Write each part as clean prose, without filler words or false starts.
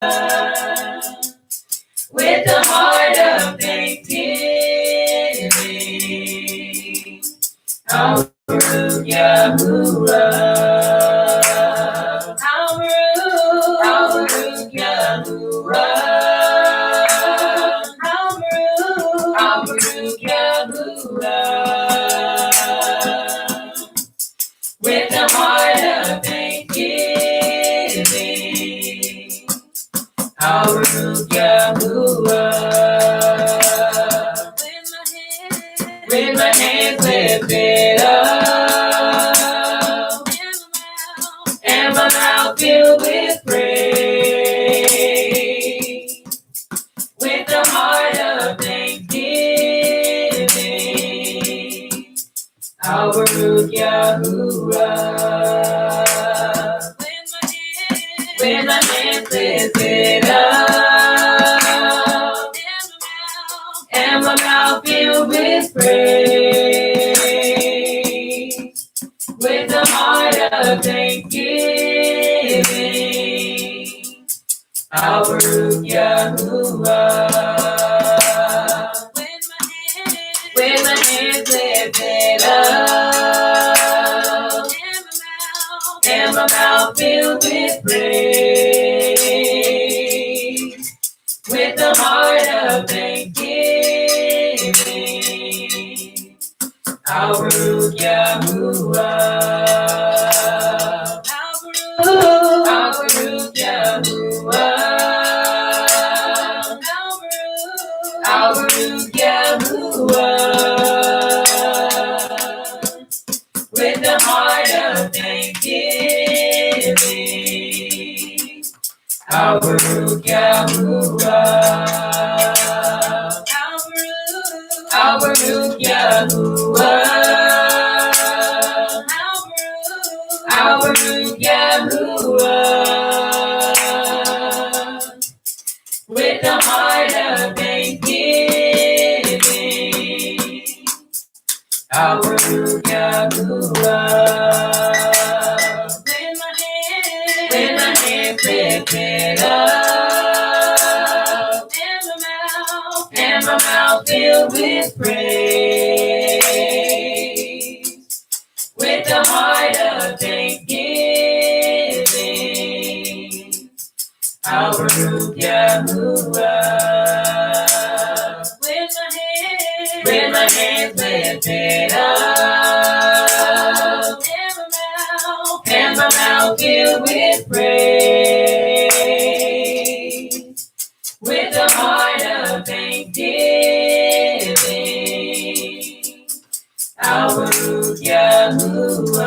with a heart of thanksgiving. Baruch Yahuwah. Baruch Yahuwah. Baruch Yahuwah. With a heart of thanksgiving. Baruch Yahuwah. With my hands lifted up, and my mouth filled with praise, with a heart of thanksgiving. Baruch Yahuwah. With my hands lifted up, and my mouth filled with praise, with a heart of thanksgiving. Baruch Yahuwah. With my hands lifted up, and my mouth filled with praise, with a heart of thanksgiving. Baruch Yahuwah. Baruch Yahuwah. Baruch Yahuwah. With a heart of thanksgiving. Baruch Yahuwah. Baruch Yahuwah. Baruch Yahuwah. With a heart of thanksgiving. Baruch Yahuwah. With my hands lifted up, and my mouth filled with praise, with a heart of thanksgiving. Baruch Yahuwah. With my hands lifted up, and my mouth filled with praise, with a heart of thanksgiving. Baruch Yahuwah.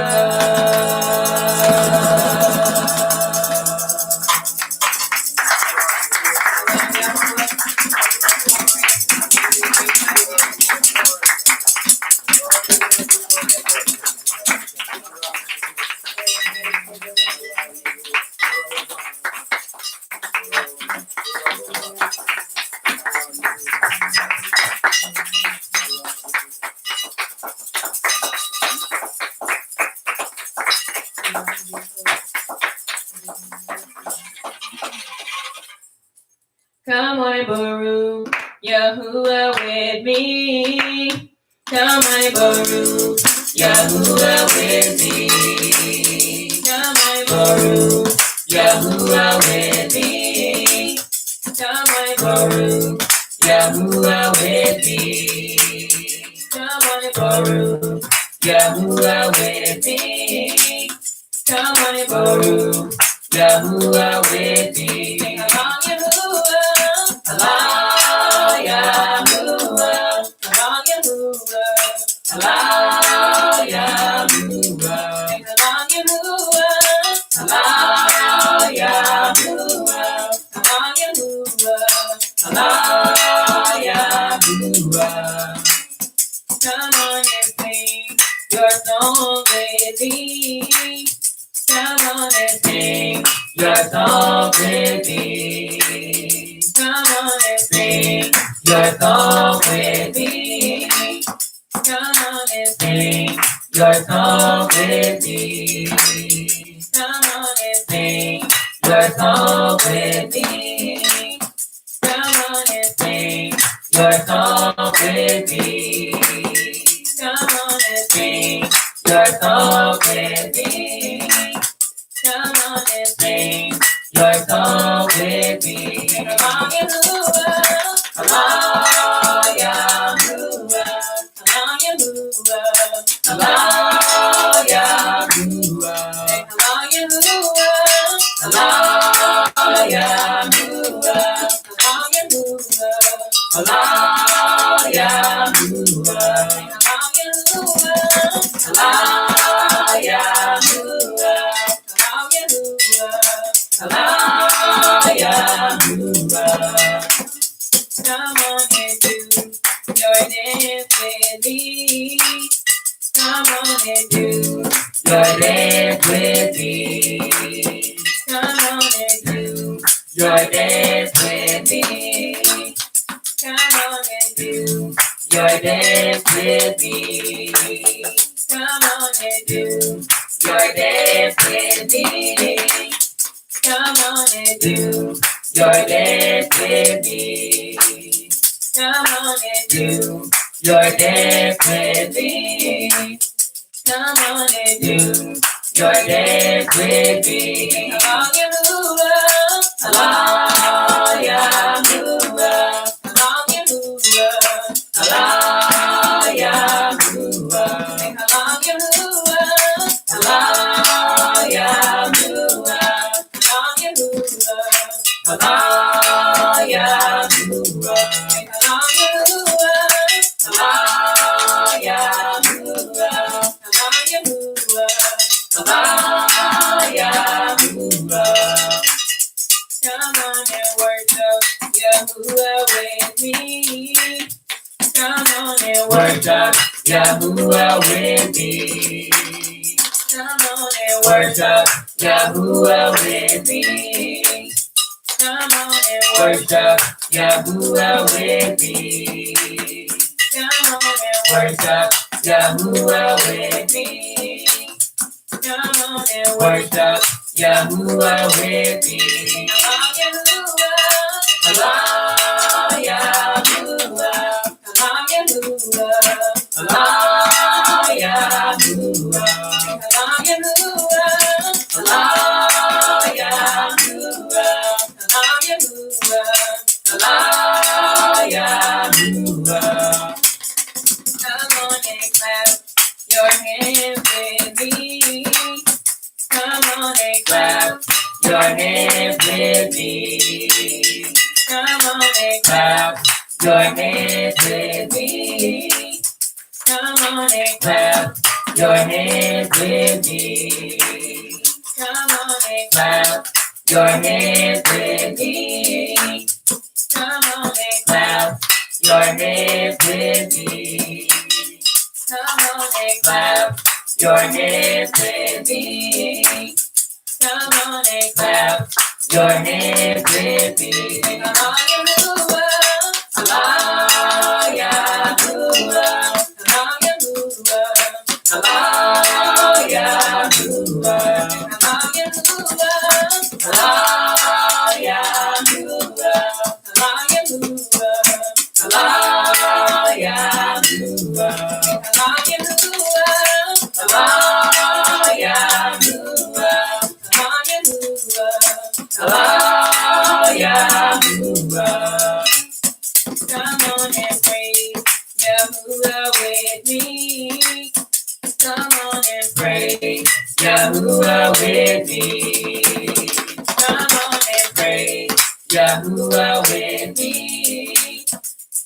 Come on, Baruch Yahuwah with me. Come on, Baruch Yahuwah with me. Come on, Baruch Yahuwah with me. Come on, Baruch Yahuwah with me. Come on, Baruch Yahuwah with me. Come on, Baruch Yahuwah with me. Allah Yahuwah, Allah Yahuwah, Allah Yahuwah, Allah Yahuwah, Allah Yahuwah. Come on and sing your song with me. Come on and sing your song with me. Come on and sing your song with me. Come on and sing your song with me. Come on and sing your song with me. Come on and sing your song with me. Come on and sing your song with me. Come on and sing your song with me. Hallelujah, hallelujah, hallelujah, hallelujah, come on and do your dance with me. Come on and do your dance with me. Come on and do your dance with me. Come on and do your dance with me. Come on and do your dance with me. Come on and do your dance with me. Come on and do your dance with me. Come on and do your dance with me. Hallelujah, hallelujah, hallelujah, hallelujah, come on and worship Yahuwah with me. Come on and worship Yahuwah with me. Come on and worship Yahuwah with me. Come on and worship Yahuwah with me. Come on and worship Yahuwah with me. Come on and worship Yahuwah with me. Hallelujah, come on and clap your hands with me. Come on and clap your hands with me. Come on and clap your hands with me. Come on and clap your hands with me. Come on and clap your hands with me. Come on and clap your hands with me. Come on and clap your hands with me. Come on and clap your hands with me. Come on and praise Yahuwah with me. Come on and praise Yahuwah with me. Come on and praise Yahuwah with me.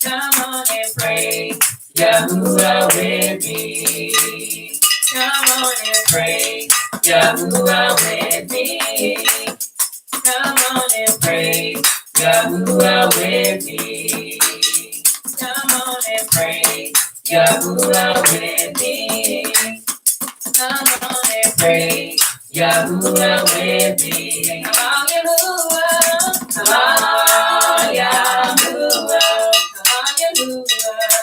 Come on and praise Yahuwah with me. Come on and praise Yahuwah with me. Come on and praise Yahuwah with me. Come on and praise Yahuwah with me. Come on and praise Yahuwah with me. Hallelujah, hallelujah, hallelujah,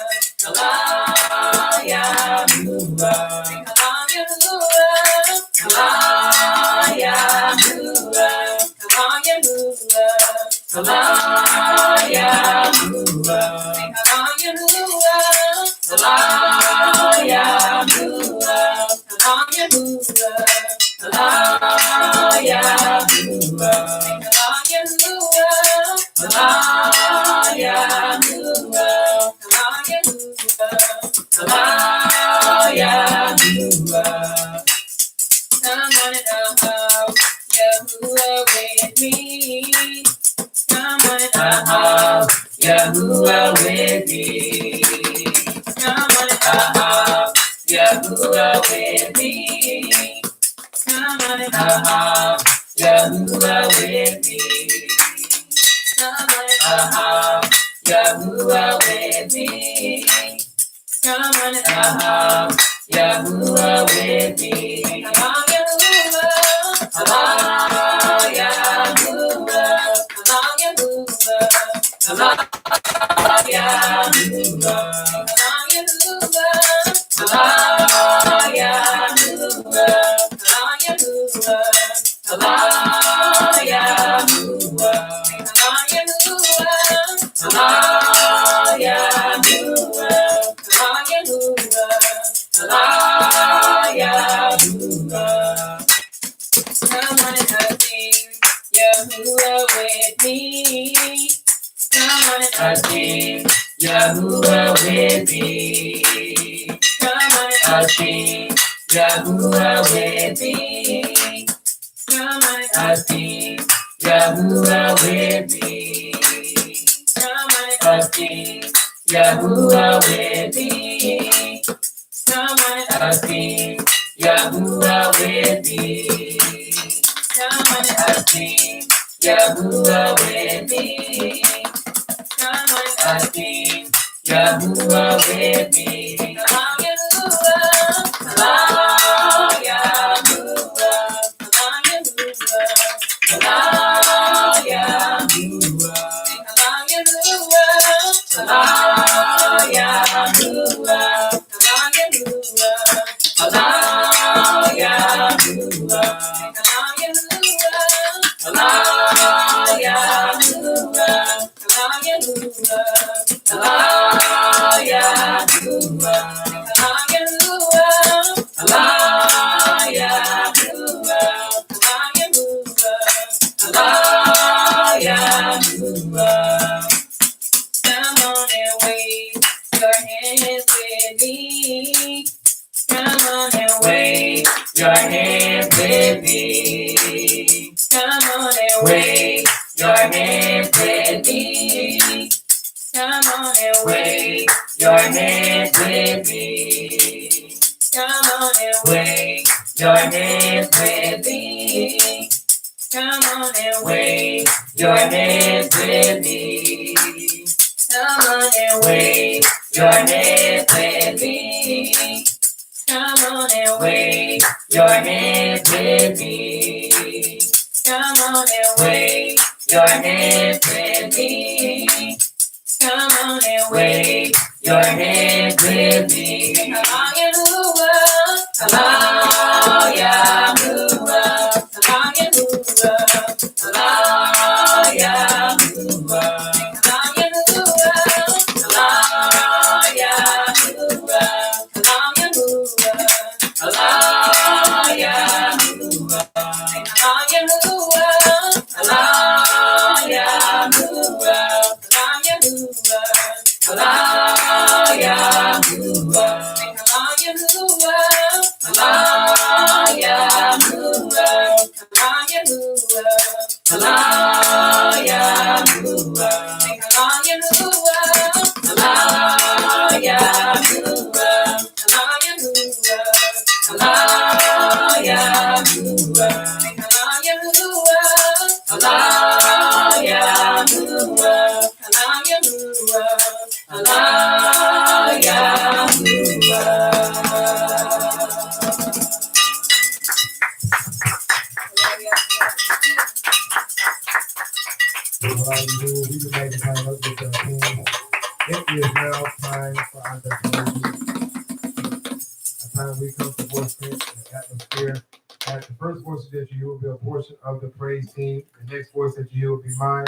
hallelujah. Yahuwah with me. Come on and Yahuwah with me. Come on and Yahuwah with me. Come on and Yahuwah with me. Come on and Yahuwah with me. Yahuwah with me. Come on, Hashem, Yahuwah with me. Come on, Hashem, Yahuwah with me. Come on, Hashem, Yahuwah with me. Come on, Hashem, Yahuwah with me. Come on, Hashem, Yahuwah with me. Come on, Hashem, Yahuwah with me. Your hands with me. Come on and wave your hands with me. Come on and wave your hands with me. Come on and wave your hands with me. Come on and wave your hands with me. Come on and wave your hands with me. Come on and wave your hands with me. Come on and wave your hands with me. Come on and wave your hands with me. It is now time for our testimony. A time we come to voice print the atmosphere. At the first voice that you hear will be a portion of the praise team. The next voice that you hear will be mine.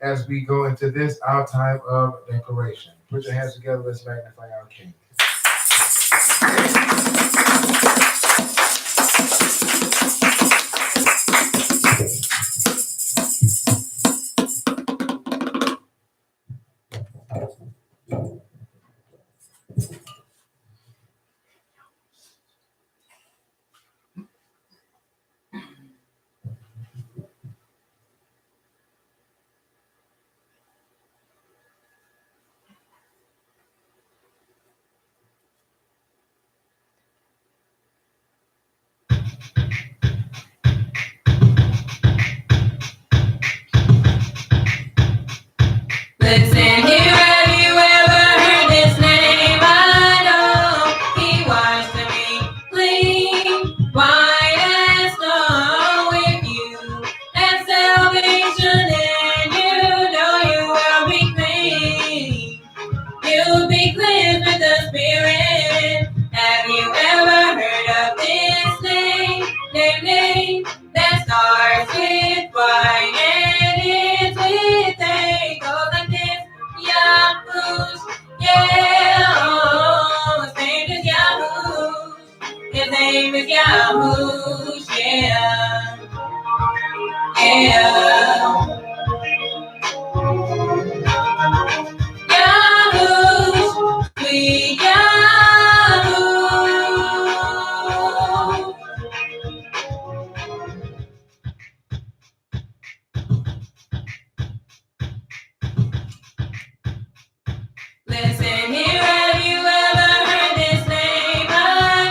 as we go into this, our time of declaration. Put your hands together. Let's magnify our King. Listen here, have you ever heard this name? I know he washed me clean, white as snow. If you have salvation, then you know you will be clean. You'll be cleansed with the Spirit. Have you ever heard of this name? Name that starts with Y and ends with A. Goes like this. Yahush, yeah, oh, his name is Yahush. His name is Yahush, yeah, yeah. Yahush, sweet Yahush. Listen here, have you ever heard this name? I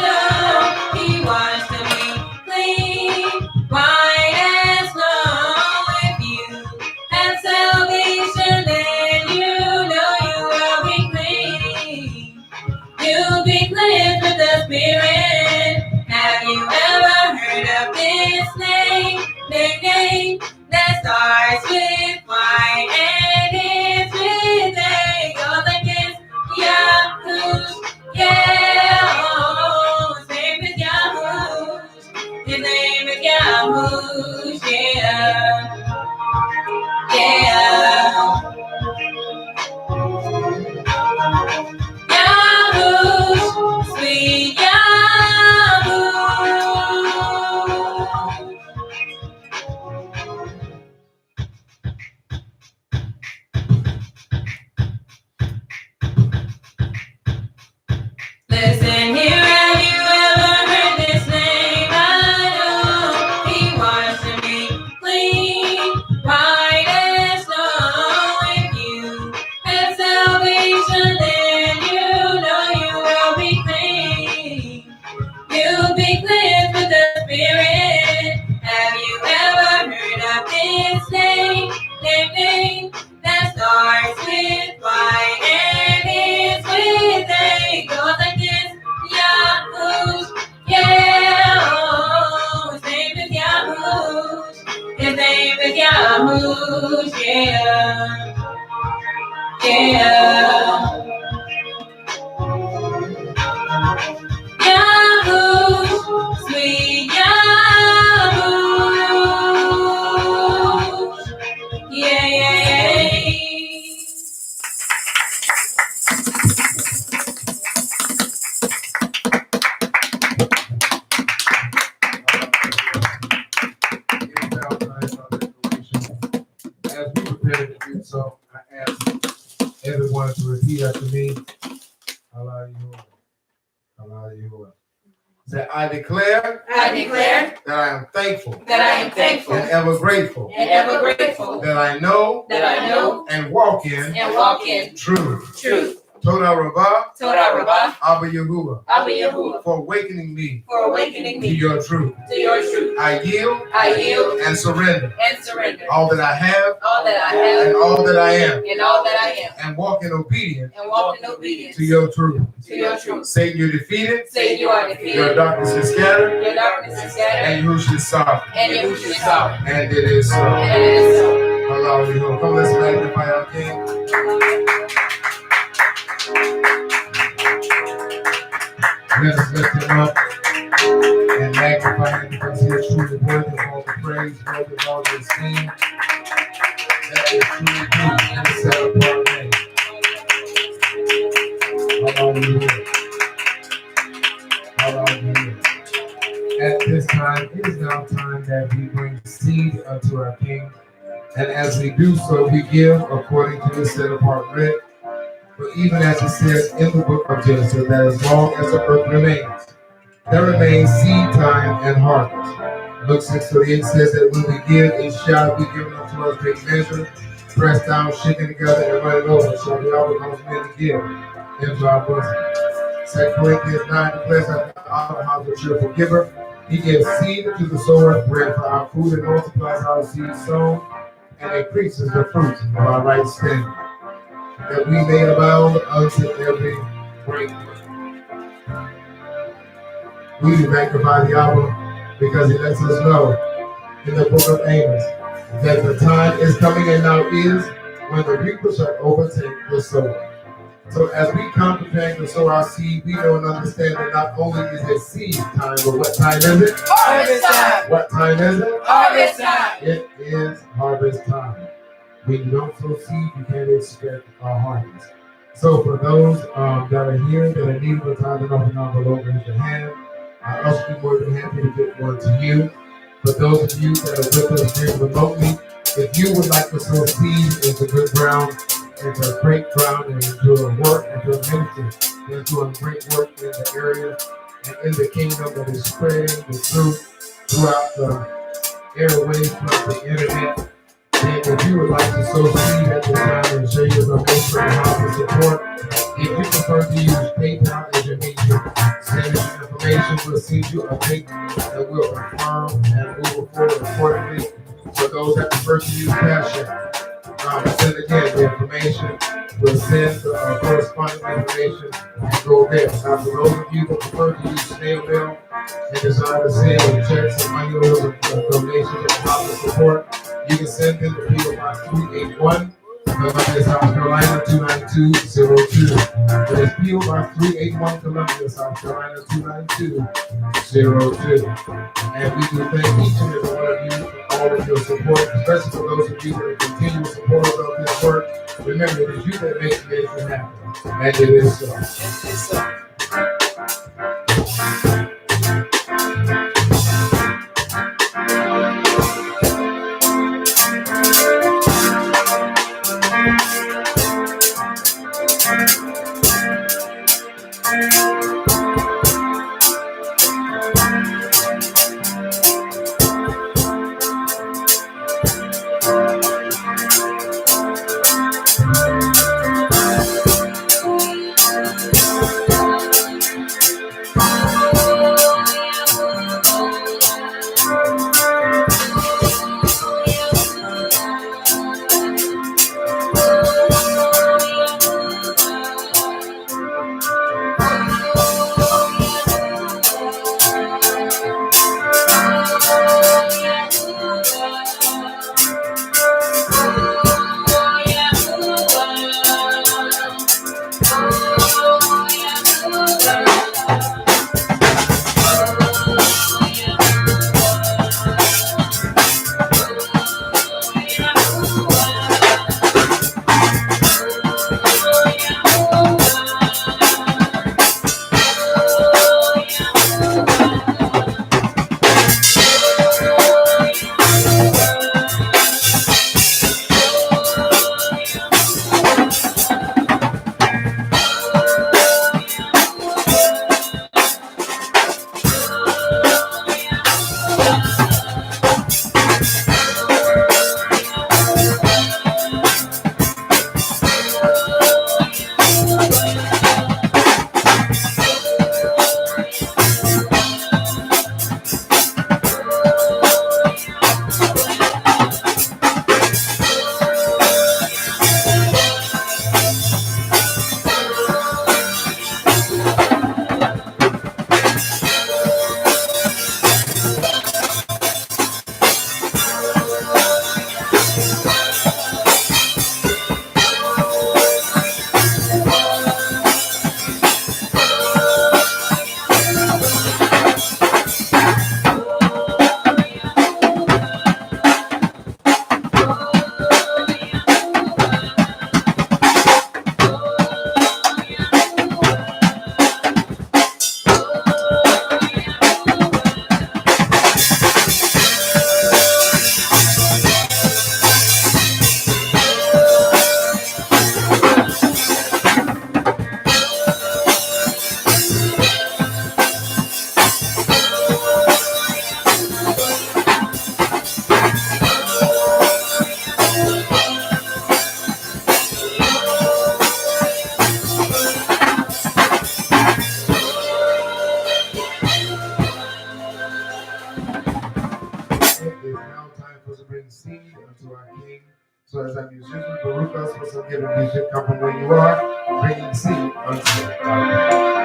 know he washed me clean, white as snow. If you have salvation, then you know you will be clean. You'll be cleansed with the Spirit. Have you ever heard of this name? Name that starts with Y and ends with A. Goes like this. Yahush, yeah, oh, his name is Yahush. His name is Yahush, yeah, yeah. Yahush, sweet Yahush. Listen here, have you ever heard this name? I know he washed me clean, white as snow. If you have salvation, then you know you will be clean. You'll be cleansed with the Spirit. Have you ever heard of this name? Name that starts with Y and ends with A. Goes like this. Yahush, yeah, oh, his name is Yahush. His name is Yahush, yeah, yeah. Yahush, sweet Yahush, yeah, yeah, yeah. As we prepare to do so, I ask everyone to repeat after me. Hallelujah. That I declare that I am thankful I am thankful and ever grateful that I know and walk in truth. Torah Rabbah, Abba Yahuwah, for awakening me to your truth. I yield and surrender all that I have and all that I am, and walk in obedience to your truth. Satan, you're defeated. Your darkness is scattered. And Yahushua is sovereign. And it is so. Hallelujah. Come, let's magnify our King. Let us lift him up and magnify him because he is truly worthy of all the praise, worthy of all the esteem. That is truly the set apart name. Hallelujah. Hallelujah. At this time, it is now time that we bring seed unto our King. And as we do so, we give according to the set apart rite. But even as it says in the book of Genesis, that as long as the earth remains, there remains seed time and harvest. Luke 6:38 says that when we give, it shall be given unto us great measure, pressed down, shaken together, and running over, shall be all those men to give into our bosom. 2 Corinthians 9 declares that our house a cheerful giver. He gives seed to the sower, bread for our food, and multiplies our seed sown, and increases the fruit of our right standing, that we may abound unto every great work. We do magnify the Abba because he lets us know in the book of Amos that the time is coming and now is when the reaper shall overtake the sower. So as we come preparing to sow our seed, we know and understand that not only is it seed time, but what time is it? Harvest time. What time is it? Harvest time. It is harvest time. When you don't sow seed, you can't expect a harvest. So for those that are here that are needing a tithing offering envelope, raise your hand. I also be more than happy to get one to you. For those of you that are with us here remotely, if you would like to sow seed into good ground, into great ground, and into a work, into a ministry, that's doing great work in the area and in the kingdom that is spreading the truth throughout the airways, throughout the internet. And if you would like to sow seed at this time and share your donation and how to support, if you prefer to use PayPal as your medium, send us your information. We'll send you a link that will confirm and move forward accordingly. For those that prefer to use Cash App, send again the information. We'll send the corresponding information and go there. Now, for those of you that prefer to use snail mail and desire to send checks and money orders and donations and how to support, you can send them to PO Box 381, Columbia, South Carolina 29202. That is PO Box 381, Columbia, South Carolina 29202. And we do thank each and every one of you for all of your support, especially for those of you that are continual supporters of this work. Remember, it is you that make the nation happen. And it is so. with us for some giving music. Come from where you are, bringing the seed unto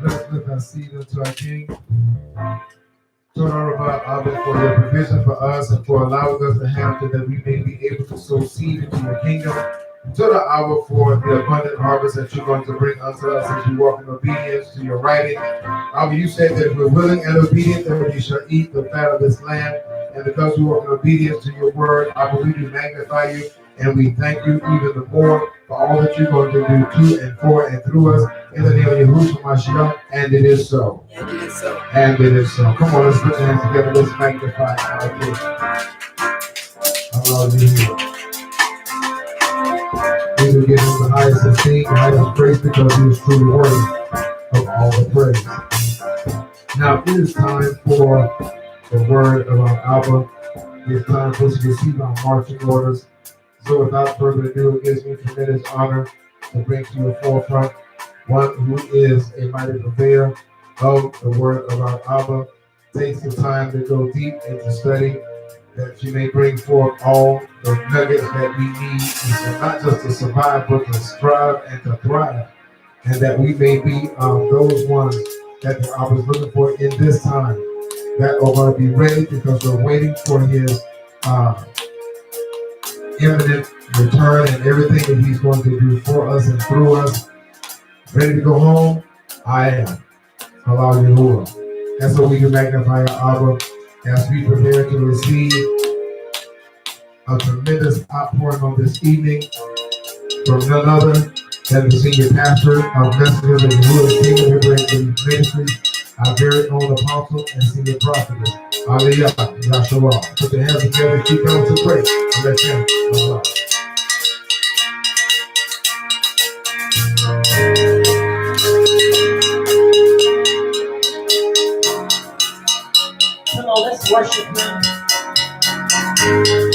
Let's lift our seed unto our King. Torah, Abba, for your provision for us and for allowing us to have it that we may be able to sow seed into your kingdom. Torah, Abba, for the abundant harvest that you're going to bring unto us as we walk in obedience to your writing. Abba, you said that if we're willing and obedient, then we shall eat the fat of this land. And because we walk in obedience to your word, Abba, we do magnify you and we thank you even the more for all that you're going to do to and for and through us. In the name of Yahushua Mashiach, and it is so. And it is so. And it is so. Come on, let's put your hands together. Let's magnify our King. Hallelujah. We will give him the highest esteem, the highest praise, because he is truly worthy of all the praise. Now, it is time for the word of our Abba. It is time for us to receive our marching orders. So without further ado, it gives me tremendous honor to bring to your forefront one who is a mighty purveyor of the word of our Abba, takes the time to go deep into study, that you may bring forth all the nuggets that we need, not just to survive, but to strive and to thrive, and that we may be those ones that the Abba is looking for in this time, that are going to be ready because we're waiting for his imminent return and everything that he's going to do for us and through us. Ready to go home? I am. Hallelujah. And so we can magnify our Abba as we prepare to receive a tremendous outpouring on this evening from none other than the senior pastor of Messengers of the Yahuwah Kingdom Liberating Ministries, our very own apostle and senior prophet. Hallelujah. Yahshua. Put your hands together and keep going to pray. And let's him. Allah. Worship Him.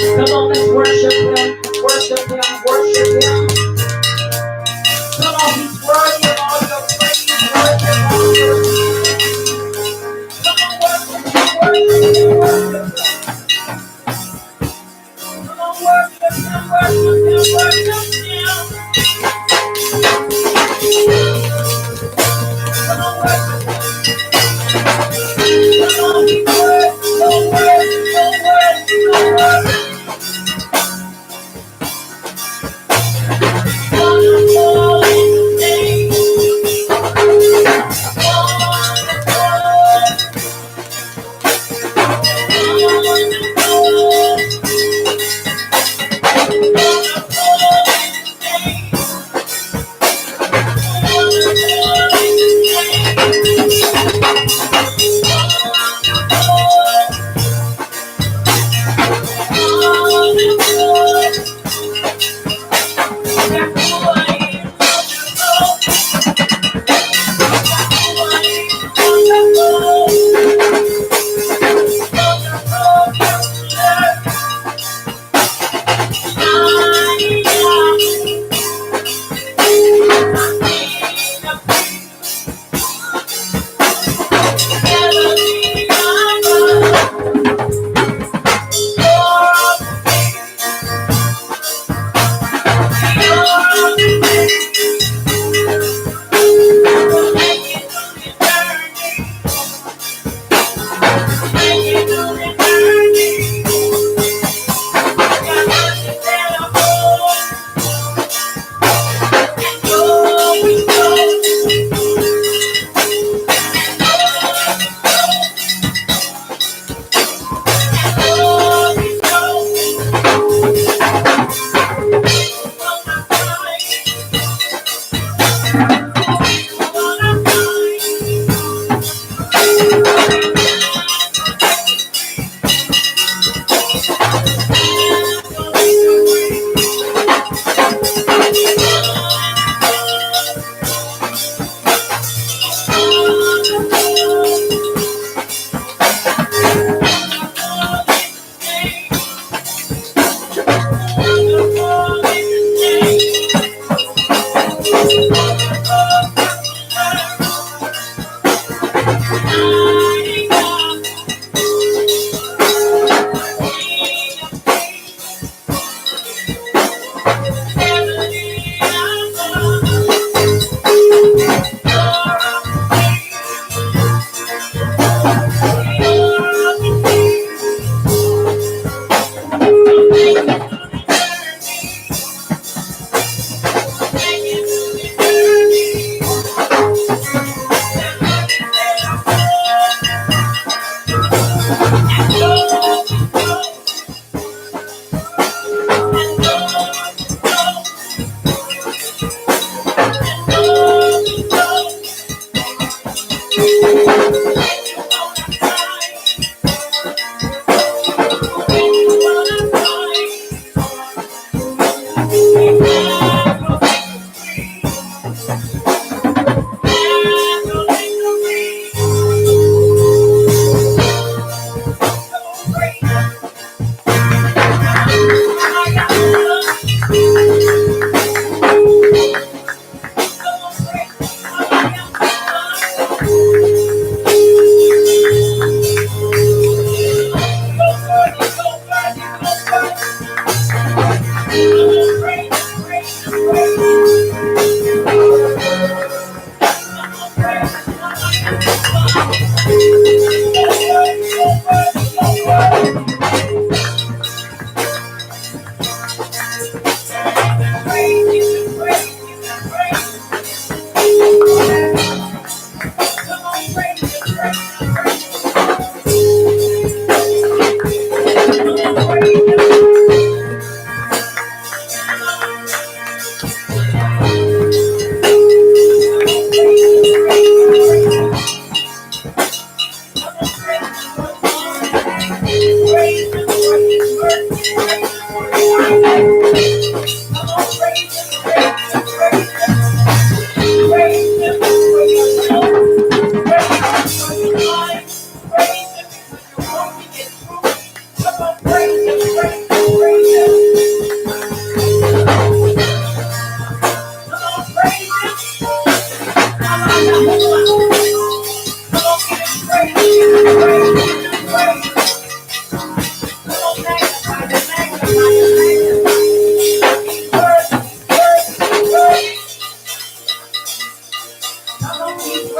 Come on, let's worship Him. Worship Him. Worship Him. Come on, He's worthy of all your praise. Worthy of all your come on, worship Him. Worship Him. Worship Him. Come on, worship Him. Worship Him. Worship Him. Come on, worship Him. Come on, He's worthy. So worthy. So worthy. So worthy. Wonderful in His name.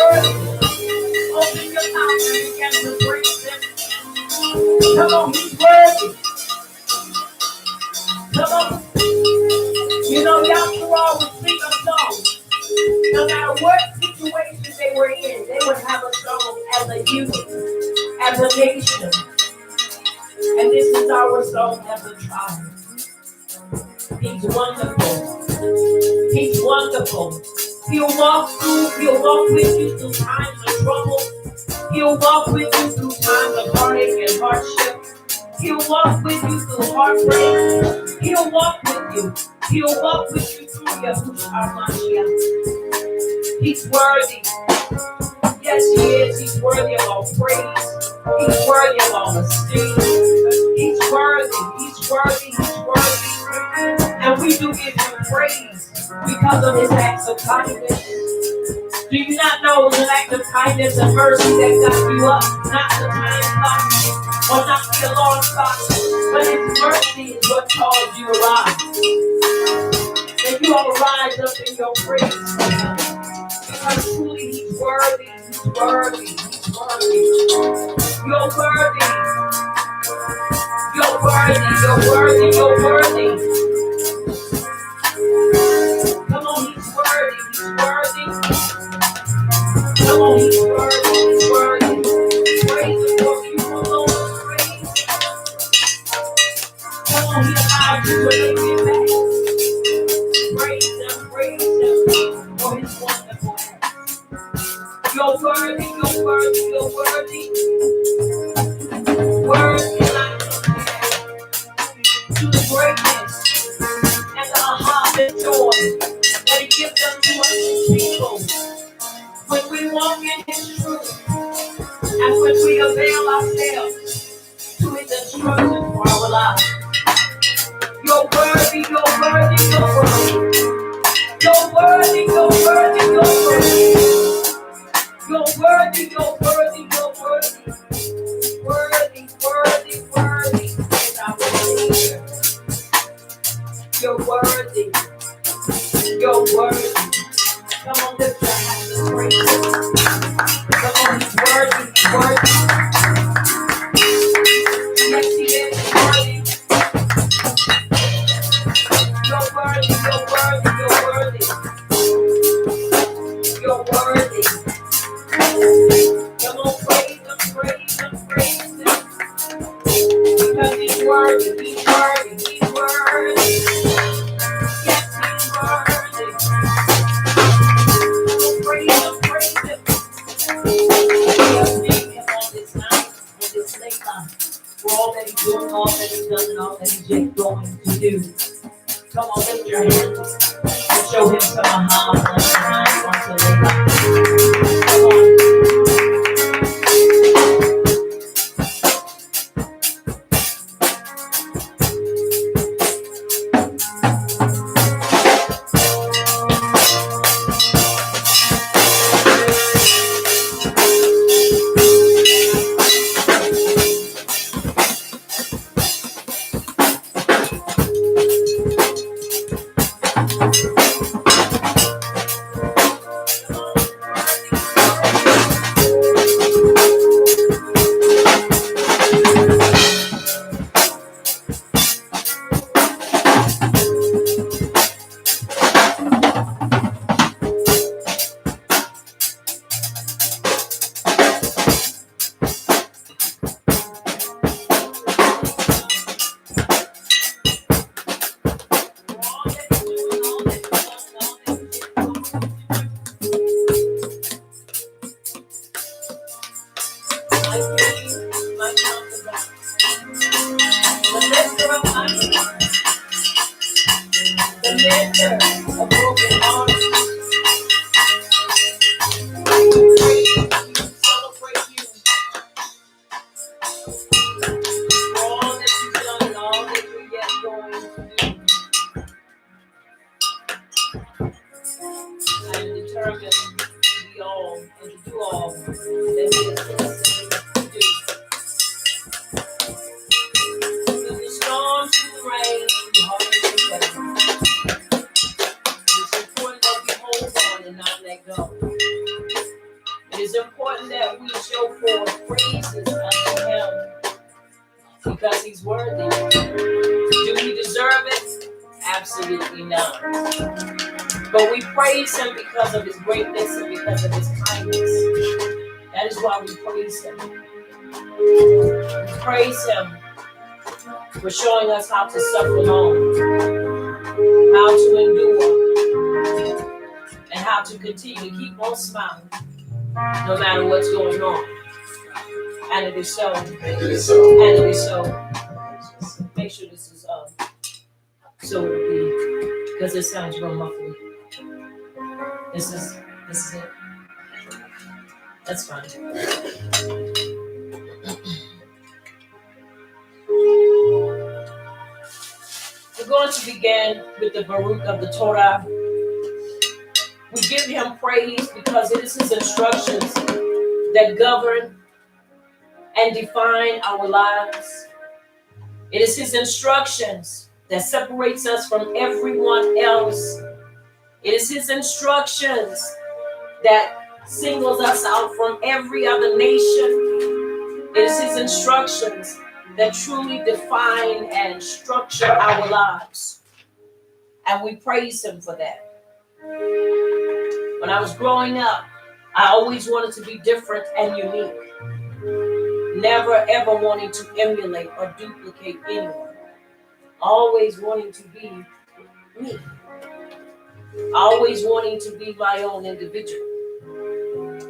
worthy. Open your mouth and begin to praise him. Come on, he's worthy. Come on. You know, Yahshua would sing a song. No matter what situation they were in, they would have a song as a unit, as a nation. And this is our song as a tribe. He's wonderful. He's wonderful. He'll walk with you through times of trouble. He'll walk with you through times of heartache and hardship. He'll walk with you through heartbreak. He'll walk with you. He'll walk with you through Yahushua HaMashiach. He's worthy. Yes, he is. He's worthy of all praise. He's worthy of all esteem. He's worthy. He's worthy. He's worthy. And we do give him praise because of his acts of kindness. Do you not know it was an act of kindness and mercy that got you up? Not the time clock or not the alarm clock, but his mercy is what caused you to rise. And you ought to rise up in your praise for him. Because truly he's worthy, he's worthy, he's worthy. You're worthy. You're worthy, you're worthy, you're worthy. Come on, he's worthy, he's worthy. Come on, he's worthy, he's worthy. Praise the Lord, you alone praise. Come on, he allowed you to make it back. Praise him for his wonderful acts. You're worthy, you're worthy, you're worthy. Worthy like to the greatness and the aha and joy that he gives unto us as people. When we walk in his truth and when we avail ourselves to his instructions for our lives. You're worthy, you're worthy, you're worthy. You're worthy, you're worthy, you're worthy. You're worthy, you're worthy, you're worthy. Worthy, worthy, worthy is our Savior. You're worthy. You're worthy. Come on, lift your hands and praise him. Come on, he's worthy, he's worthy. Yes, he is worthy. You're worthy, you're worthy, you're worthy. You're worthy. Come on, praise him, praise him, praise him. Because he's worthy, he's worthy, he's worthy. Yes, he's worthy. Come on, praise him, praise him. We are thanking him on this night, on this late night, for all that he's doing, all that he's done, and all that he's yet going to do. Come on, lift your hands and show him some aha on tonight, on today night. Come on. It is important that we show forth praises unto him because he's worthy. Do we deserve it? Absolutely not. But we praise him because of his greatness and because of his kindness. That is why we praise him. We praise him for showing us how to suffer long, how to endure, and how to continue to keep on smiling no matter what's going on. And it is so. And it is so. And it is so. Make sure this is so it will be, because it sounds real muffled. This is it. That's fine. We're going to begin with the Baruch of the Torah. We give him praise because it is his instructions that govern and define our lives. It is his instructions that separates us from everyone else. It is his instructions that singles us out from every other nation. It is his instructions that truly define and structure our lives. And we praise him for that. When I was growing up, I always wanted to be different and unique. Never ever wanting to emulate or duplicate anyone. Always wanting to be me. Always wanting to be my own individual.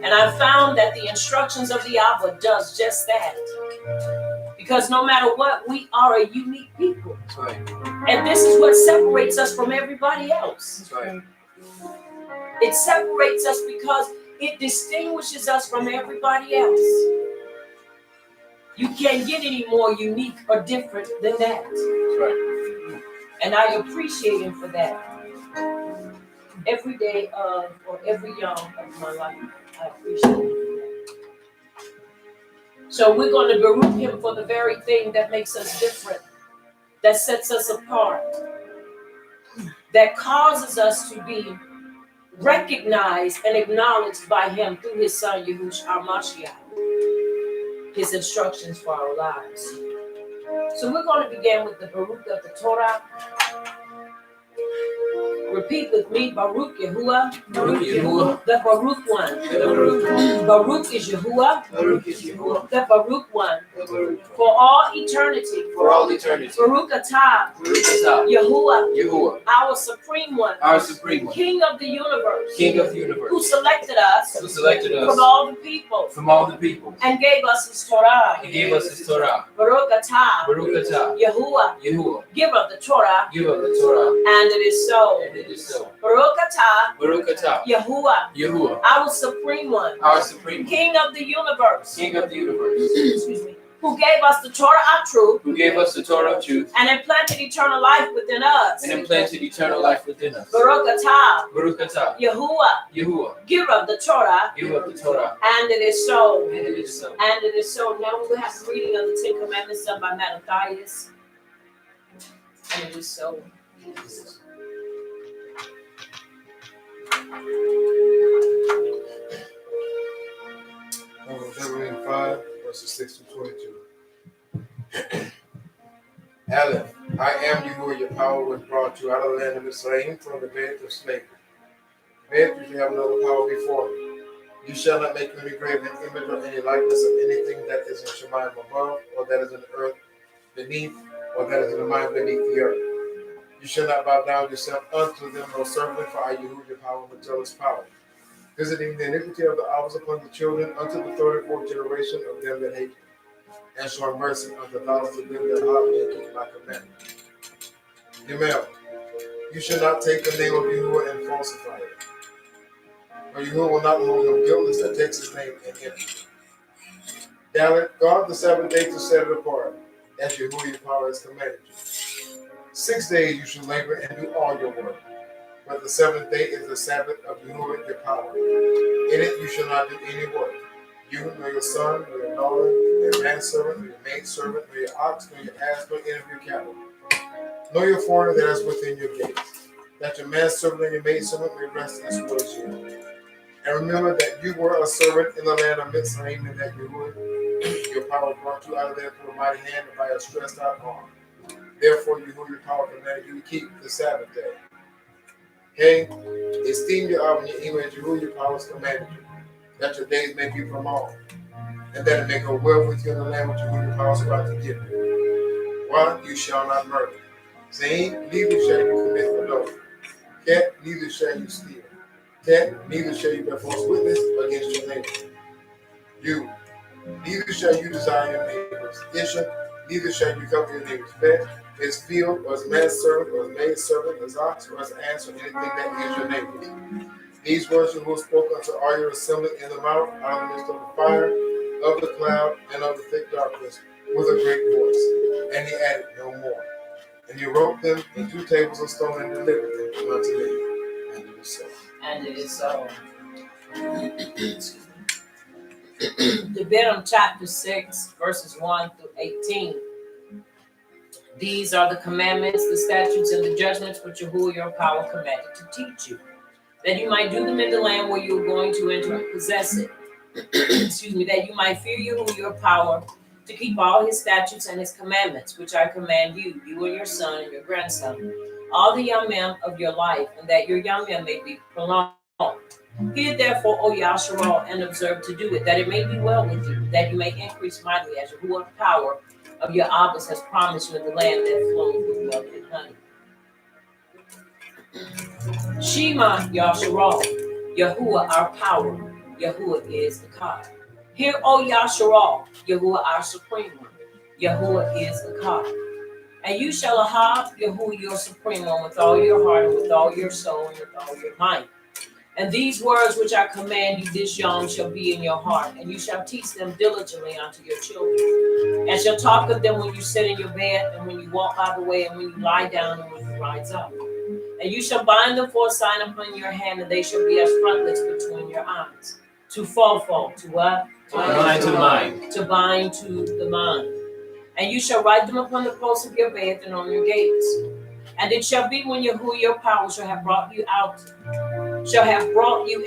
And I found that the instructions of the Abba does just that. Because no matter what, we are a unique people. That's right. And this is what separates us from everybody else. That's right. It separates us because it distinguishes us from everybody else. You can't get any more unique or different than that. That's right. And I appreciate him for that. Every day or every young of my life, I appreciate him for that. So we're going to Baruch him for the very thing that makes us different, that sets us apart, that causes us to be recognized and acknowledged by him through his son, Yahushua HaMashiach, his instructions for our lives. So we're going to begin with the Baruch of the Torah. Repeat with me, Baruch Yahuwah. Baruch Yahuwah. The Baruch one. The Baruch one. Baruch is Yahuwah. Baruch is Yahuwah. The Baruch one. The Baruch one. For all eternity. For all eternity. Baruch atah. Baruch atah. Yahuwah. Yahuwah. Our supreme one. Our supreme one. King of the universe. King of the universe. Who selected us. Who selected us. From all the people. From all the people. And gave us his Torah. He gave us his Torah. Baruch atah. Baruch atah. Yahuwah. Yahuwah. Giver of the Torah. Giver of the Torah. And it is so. And it is so. Baruch atah. Baruch atah. Yahuwah. Yahuwah. Our supreme one. Our supreme one. King of the universe. King of the universe. Excuse me. Who gave us the Torah of truth. Who gave us the Torah of truth. And implanted eternal life within us. And implanted eternal life within us. Baruch atah. Baruch atah. Yahuwah. Yahuwah. Giver of the Torah. Giver of the Torah. And it is so. And it is so. And it is so. Now we will have the reading of the Ten Commandments done by Mattathias. And it is so. Deuteronomy 5, verses 6 to 22. Aleph, I am Yahuwah, your power was brought you out of the land of Israel from the bed of slavery. Bed, you shall have no other power before me. You shall not make any graven image or any likeness of anything that is in Shemayim above, or that is in the earth beneath, or that is in the mind beneath the earth. You shall not bow down yourself unto them, nor serve them, for I, Yahuwah, your power, will jealous power. Visiting the iniquity of the hours upon the children unto the 34th generation of them that hate me, and showing mercy unto thousands of them that love me and keep my commandment. Gimel, you shall not take the name of Yahuwah and falsify it. For Yahuwah will not hold him guiltless that takes his name in empty. Dalet, guard the Sabbath day to set it apart, as Yahuwah your power has commanded you. 6 days you shall labor and do all your work. But the seventh day is the Sabbath of Yahuwah your power. In it you shall not do any work. You, nor your son, nor your daughter, nor your manservant, nor your maidservant, nor your ox, nor your ass, nor any of your cattle, nor your foreigner that is within your gates, that your manservant and your maidservant may rest as well as you. And remember that you were a servant in the land of Mitzrayim, and that your power brought you out of there through a mighty hand and by a stretched out arm. Therefore, your power commanded you to keep the Sabbath day. Okay? Esteem your hour and your powers commanded you, that your days may be prolonged, and that it may go well with you in the land which your powers are about to give you. 1. You shall not murder. Saying, neither shall you commit adultery. Cat, neither shall you steal. Cat, neither shall you bear false witness against your neighbor. You, neither shall you desire your neighbor's issue, neither shall you covet your neighbor's bed, his field, or his manservant, or his maidservant, his ox, or his ass, or anything that is your neighbor's. These words you will spoke unto all your assembly in the mount, out of the midst of the fire, of the cloud, and of the thick darkness, with a great voice. And he added no more. And you wrote them in 2 tables of stone and delivered them unto me. And it is so. And it is so. Leviticus chapter 6, verses 1 through 18. These are the commandments, the statutes, and the judgments which Yahuwah your power commanded to teach you, that you might do them in the land where you are going to enter and possess it. That you might fear Yahuwah your power, to keep all his statutes and his commandments, which I command you, you and your son and your grandson, all the young men of your life, and that your young men may be prolonged. Hear therefore, O Yasharal, and observe to do it, that it may be well with you, that you may increase mightily as Yahuwah's power of your Abbas has promised you in the land that flows with milk and honey. Shema Yasharal, Yahuwah our power, Yahuwah is the God. Hear, O Yasharal, Yahuwah our supreme one, Yahuwah is the God. And you shall have Yahuwah your supreme one with all your heart and with all your soul and with all your might. And these words which I command you this yom shall be in your heart, and you shall teach them diligently unto your children, and shall talk of them when you sit in your bed, and when you walk by the way, and when you lie down, and when you rise up. And you shall bind them for a sign upon your hand, and they shall be as frontlets between your eyes. To fall, to what? To bind to the mind. To bind to the mind. And you shall write them upon the posts of your bed and on your gates. And it shall be when Yahuwah your power shall have brought you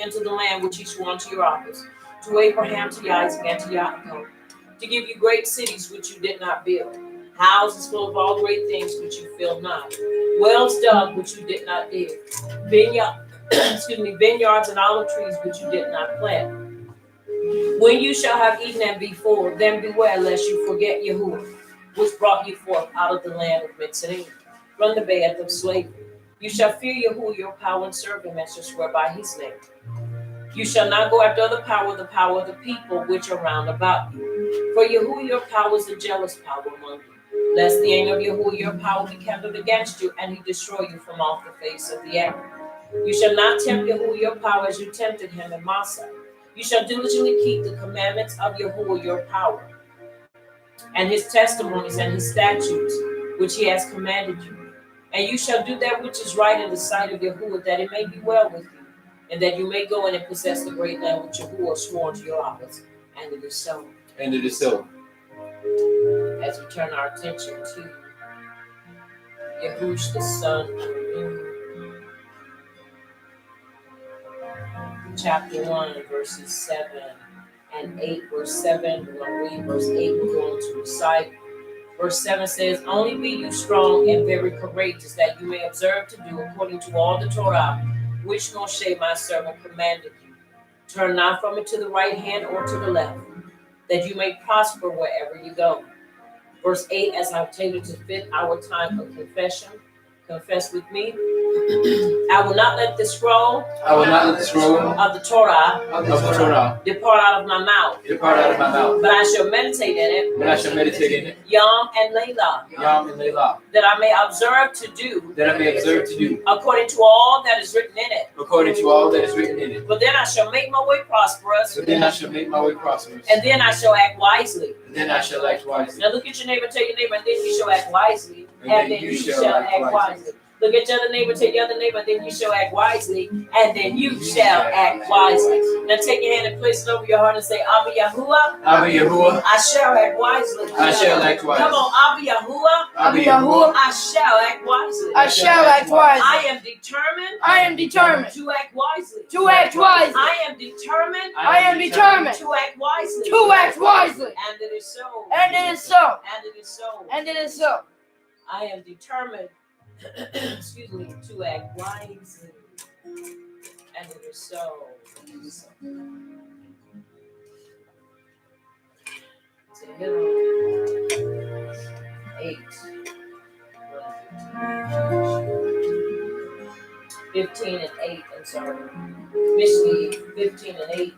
into the land which he swore unto your fathers, to Abraham, to Isaac, and to Jacob, to give you great cities which you did not build, houses full of all great things which you filled not, wells dug which you did not dig, vineyards and olive trees which you did not plant. When you shall have eaten and be full, then beware lest you forget Yahuwah, which brought you forth out of the land of Mitzrayim, from the bed of slavery. You shall fear Yahuwah your power and serve him, and shall swear by his name. You shall not go after the power of the people which are round about you. For Yahuwah your power is a jealous power among you, lest the anger of Yahuwah your power be kindled against you, and he destroy you from off the face of the earth. You shall not tempt Yahuwah your power as you tempted him in Massah. You shall diligently keep the commandments of Yahuwah your power, and his testimonies and his statutes, which he has commanded you. And you shall do that which is right in the sight of Yahuwah, that it may be well with you, and that you may go in and possess the great land which Yahuwah swore to your fathers. And it is so. And it is so. As we turn our attention to Yahush, the son of Nun, chapter 1, verses 7 and 8. Verse 7, we're going to read. Verse 8, we're going to recite. Verse 7 says, only be you strong and very courageous, that you may observe to do according to all the Torah, which Moshe my servant commanded you. Turn not from it to the right hand or to the left, that you may prosper wherever you go. Verse 8, as I've taken to fit our time of confession, confess with me. I will not let the scroll I will not let the scroll of the Torah depart out of my mouth. But I shall meditate in it. Yom and Layla. That I may observe to do. According to all that is written in it. But then I shall make my way prosperous. And then I shall act wisely. Now look at your neighbor, tell your neighbor, and then you shall act wisely. And then you shall act wisely. Look at your other neighbor, tell your other neighbor, then you shall act wisely, and then you shall act wisely. Now take your hand and place it over your heart and say, Abba Yahuwah, Abba Yahuwah, I shall act wisely. I shall act wisely. Come on, Abba Yahuwah, Abba Yahuwah, I shall act wisely. I shall act wisely. I am determined. I am determined To act wisely. to act wisely. I am determined. I am determined To act wisely. to act wisely. And it is so. And it is so. And it is so. And it is so. I am determined, excuse me, to act wisely. And it is so. To hit on 8. 15 and 8, I'm sorry. Mishnah 15 and 8.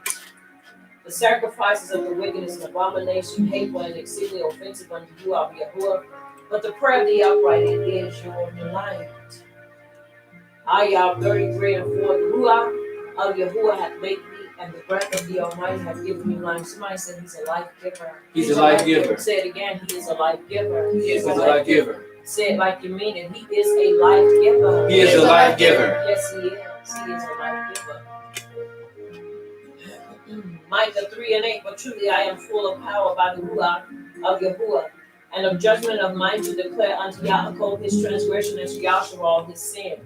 The sacrifices of the wicked is an abomination, hateful, and exceedingly offensive unto you, Abba Yahuwah. But the prayer of the upright is your delight. Ayah 33 and 4. The Ruach of Yahuwah hath made me, and the breath of the Almighty hath given me life. Somebody said he's a life giver. He's a life giver. Say it again. He is a life giver. He is a life giver. Say it like you mean it. He is a life giver. He is a life giver. Yes, he is. He is a life giver. Micah 3 and 8. But truly I am full of power by the Ruach of Yahuwah, and of judgment of might to declare unto Yaakov his transgression, and to Yasharal his sin.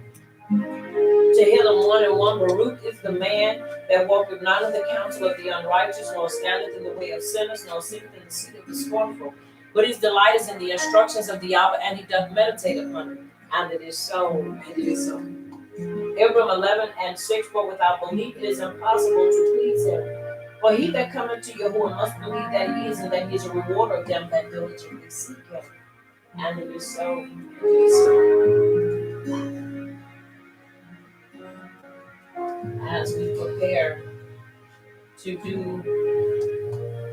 To heal him 1 and 1. Baruch is the man that walketh not in the counsel of the unrighteous, nor standeth in the way of sinners, nor sitteth in the seat of the scornful. But his delight is in the instructions of the Abba, and he doth meditate upon it. And it is so. And it is so. Abram 11 and 6. For without belief it is impossible to please him. For he that cometh to Yahuwah must believe that he is, and that he is a rewarder of them that diligently seek him. And it is so. And it is so. As we prepare to do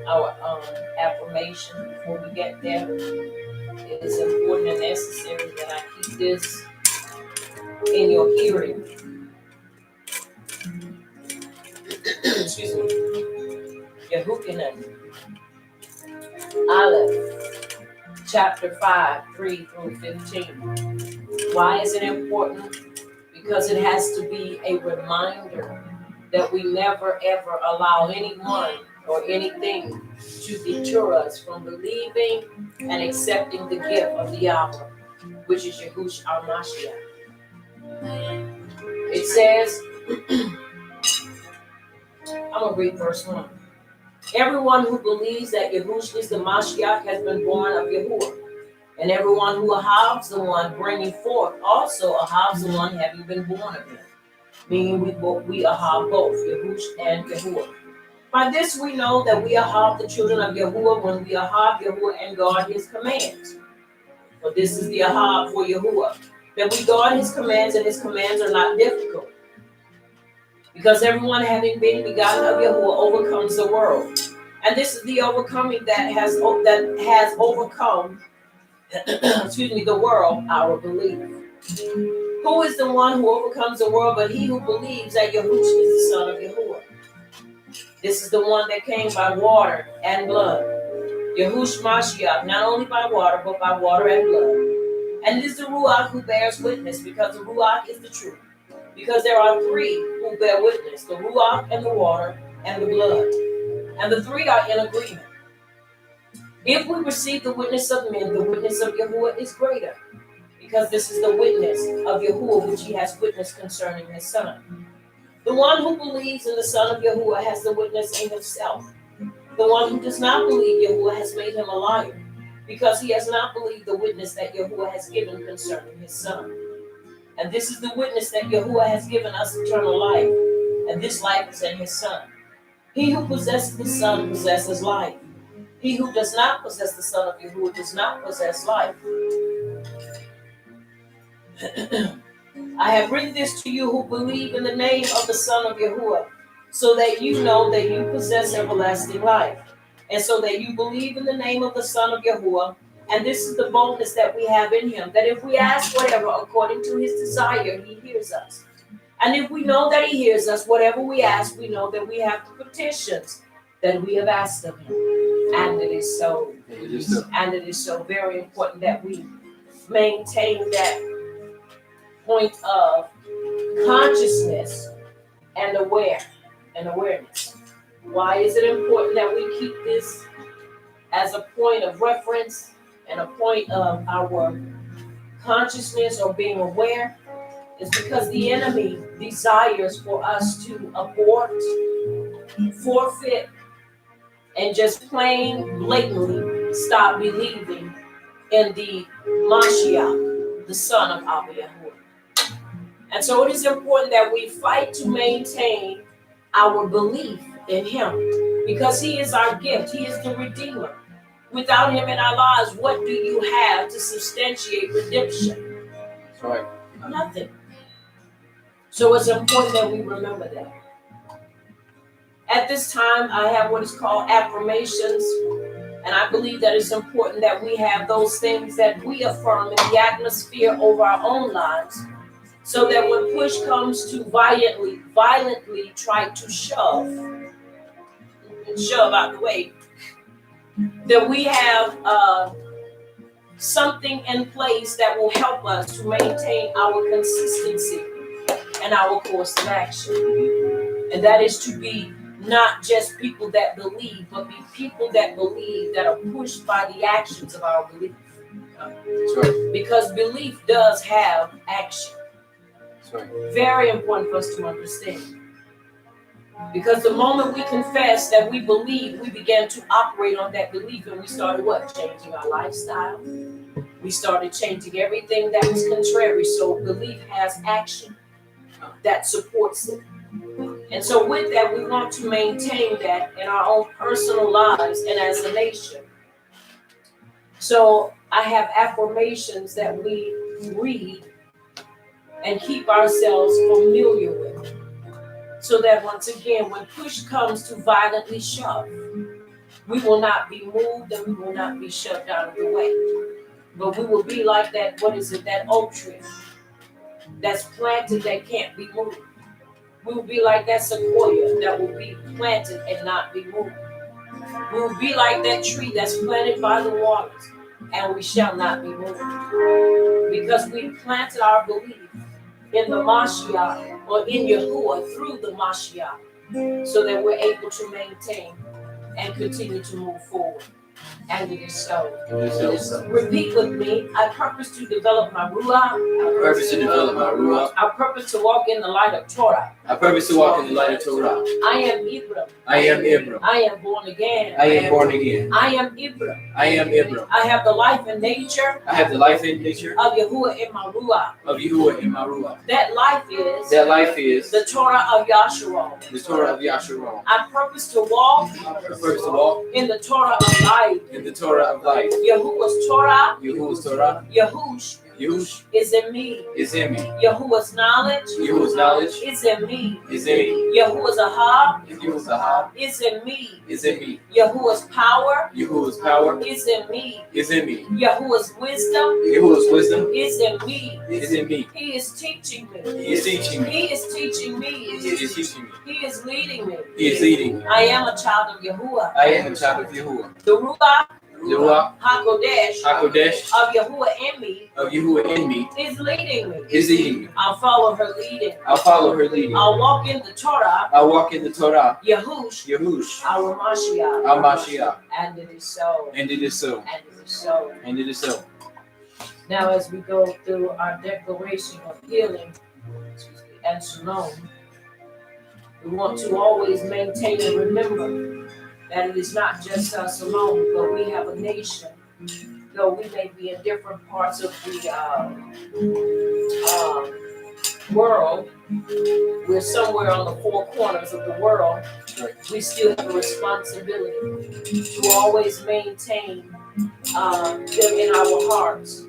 our affirmation before we get there, it is important and necessary that I keep this in your hearing. Excuse me. Yehukanan, Aleph, chapter 5, 3 through 15. Why is it important? Because it has to be a reminder that we never ever allow anyone or anything to deter us from believing and accepting the gift of the Abba, which is Yahushua al-Mashiach. It says, I'm going to read verse 1. Everyone who believes that Yahushua is the Mashiach has been born of Yahuwah. And everyone who ahabs the one bringing forth also ahabs the one having been born of him. Meaning we ahab both, Yahush and Yahuwah. By this we know that we ahab the children of Yahuwah when we ahab Yahuwah and guard his commands. For this is the ahab for Yahuwah, that we guard his commands, and his commands are not difficult. Because everyone having been begotten of Yahuwah overcomes the world. And this is the overcoming that has overcome the world, our belief. Who is the one who overcomes the world but he who believes that Yahushua is the son of Yahuwah? This is the one that came by water and blood. Yahushua Mashiach, not only by water, but by water and blood. And it is the Ruach who bears witness, because the Ruach is the truth. Because there are three who bear witness, the Ruach and the water and the blood. And the three are in agreement. If we receive the witness of men, the witness of Yahuwah is greater, because this is the witness of Yahuwah which he has witnessed concerning his son. The one who believes in the Son of Yahuwah has the witness in himself. The one who does not believe Yahuwah has made him a liar, because he has not believed the witness that Yahuwah has given concerning his son. And this is the witness that Yahuwah has given us eternal life, and this life is in his son. He who possesses the Son possesses life. He who does not possess the Son of Yahuwah does not possess life. I have written this to you who believe in the name of the Son of Yahuwah, so that you know that you possess everlasting life, and so that you believe in the name of the Son of Yahuwah. And this is the boldness that we have in him, that if we ask whatever according to his desire, he hears us. And if we know that he hears us, whatever we ask, we know that we have the petitions that we have asked of him. And it is so. And it is so very important that we maintain that point of consciousness and awareness. Why is it important that we keep this as a point of reference and a point of our consciousness or being aware? It's because the enemy desires for us to abort, forfeit, and just plain blatantly stop believing in the Mashiach, the son of Abba Yahuwah. And so it is important that we fight to maintain our belief in him, because he is our gift. He is the Redeemer. Without him in our lives, what do you have to substantiate redemption? That's right. Nothing. So it's important that we remember that. At this time, I have what is called affirmations, and I believe that it's important that we have those things that we affirm in the atmosphere over our own lives, so that when push comes to violently try to shove out the way, that we have something in place that will help us to maintain our consistency and our course of action. And that is to be not just people that believe, but be people that believe that are pushed by the actions of our belief. That's right. Because belief does have action. That's right. Very important for us to understand. Because the moment we confess that we believe, we began to operate on that belief, and we started what? Changing our lifestyle. We started changing everything that was contrary. So belief has action that supports it. And so with that, we want to maintain that in our own personal lives and as a nation. So I have affirmations that we read and keep ourselves familiar with, so that once again, when push comes to violently shove, we will not be moved and we will not be shoved out of the way. But we will be like that, that oak tree that's planted that can't be moved. We will be like that sequoia that will be planted and not be moved. We will be like that tree that's planted by the waters, and we shall not be moved. Because we planted our belief in the Mashiach, or in Yahuwah through the Mashiach, so that we're able to maintain and continue to move forward. And it is so. It is so. Repeat with me. I purpose to develop my Ruach. I purpose to develop my Ruach. I purpose to walk in the light of Torah. I purpose to walk in the light of Torah. I am Ibram. I am Ibram. I am born again. I am born again. I am Ibram. I am Ibram. I have the life and nature I have the life and nature of Yahuwah in my Ruach. of Yahuwah in my Ruach. That life is The Torah of Yahshua. the Torah of Yahshua. I purpose to walk I purpose to walk in the Torah of life. in the Torah of life. Yahuwah's Torah, Yahuwah's Torah, Yahush, Yahush is in me. is in me. Yahuwah's knowledge Yahuwah's knowledge is in me. is in me. Yahuwah's ahab Yahuwah's ahab is in me. is in me. Yahuwah's power Yahuwah's power is in me. is in me. Yahuwah's wisdom Yahuwah's wisdom is in me. is in me. He is teaching me. He is teaching me. He is teaching me. He is teaching me. He is leading me. He is leading me. I am a child of Yahuwah. I am a child of Yahuwah. The Ruach The Ruach HaKodesh HaKodesh of Yahuwah in me of Yahuwah in me is leading me. is leading me. I'll follow her leading. I'll follow her leading. I'll walk in the Torah, I'll walk in the Torah, Yahush, Yahush, our Mashiach. our Mashiach. And it is so. And it is so. And it is so. And it is so. Now, as we go through our declaration of healing and shalom, we want to always maintain and remember that it is not just us alone, but we have a nation. Though we may be in different parts of the world, we're somewhere on the four corners of the world. We still have a responsibility to always maintain them in our hearts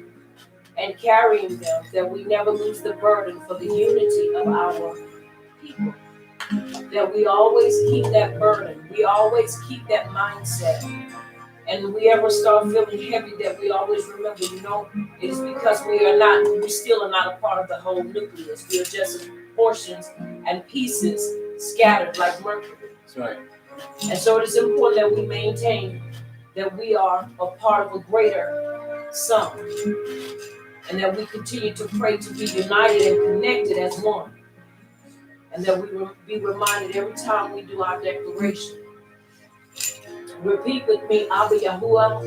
and carrying them, that we never lose the burden for the unity of our people. That we always keep that burden, we always keep that mindset. And when we ever start feeling heavy, that we always remember, it is because we still are not a part of the whole nucleus. We are just portions and pieces scattered like mercury. That's right. And so it is important that we maintain that we are a part of a greater sum. and that we continue to pray to be united and connected as one, and that we will be reminded every time we do our declaration. Repeat with me, Abba Yahuwah,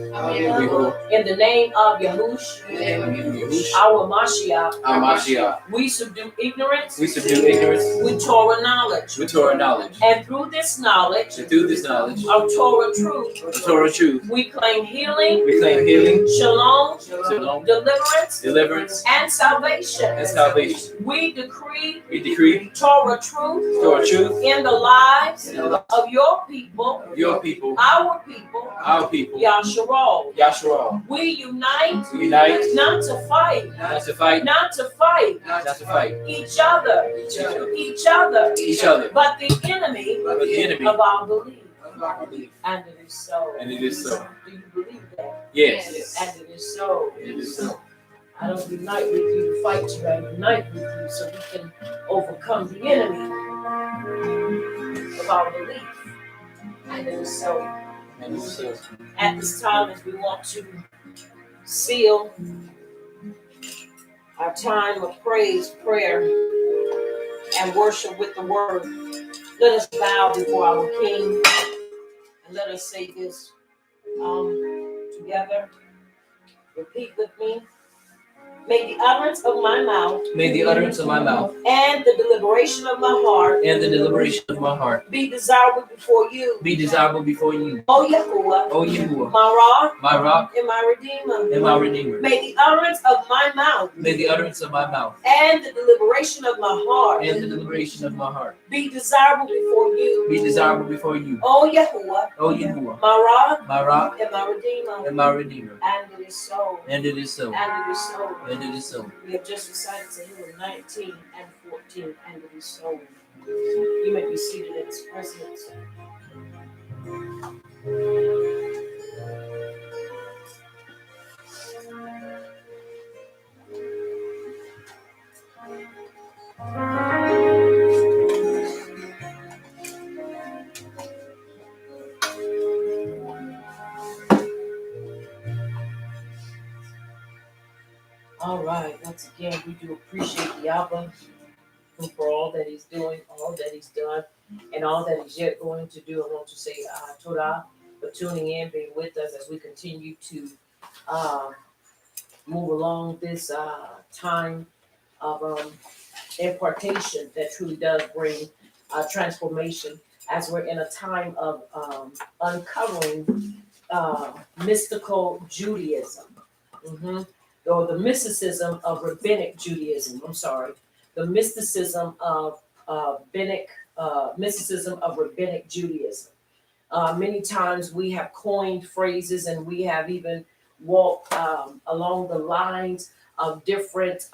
in the name of Yahush, our Mashiach, we subdue ignorance with Torah knowledge. And through this knowledge of Torah truth, we claim healing, shalom, deliverance, and salvation. We decree Torah truth in the lives of your people, our people, Yasharal. We unite not to fight each other, but the enemy of our belief. And it is so. Do you believe that? Yes. And it is so. I don't unite with you to fight you. I unite with you so we can overcome the enemy of our belief. And it is so. At this time, as we want to seal our time of praise, prayer, and worship with the word, let us bow before our King and let us say this together. Repeat with me. May the utterance of my mouth and the deliberation of my heart be desirable before you. O Yahuwah, my rock and my redeemer. May the utterance of my mouth and the deliberation of my heart be desirable before you. O Yahuwah, my rock and my redeemer. And it is so. And it is so. We have just recited Tehillim 19 and 14, and it is so. You may be seated in His presence. All right, once again, we do appreciate the Abba for all that He's doing, all that He's done, and all that He's yet going to do. I want to say Torah for tuning in, being with us as we continue to move along this time of impartation that truly does bring transformation, as we're in a time of uncovering mystical Judaism. Or the mysticism of rabbinic Judaism. The mysticism of rabbinic Judaism. Many times we have coined phrases, and we have even walked along the lines of different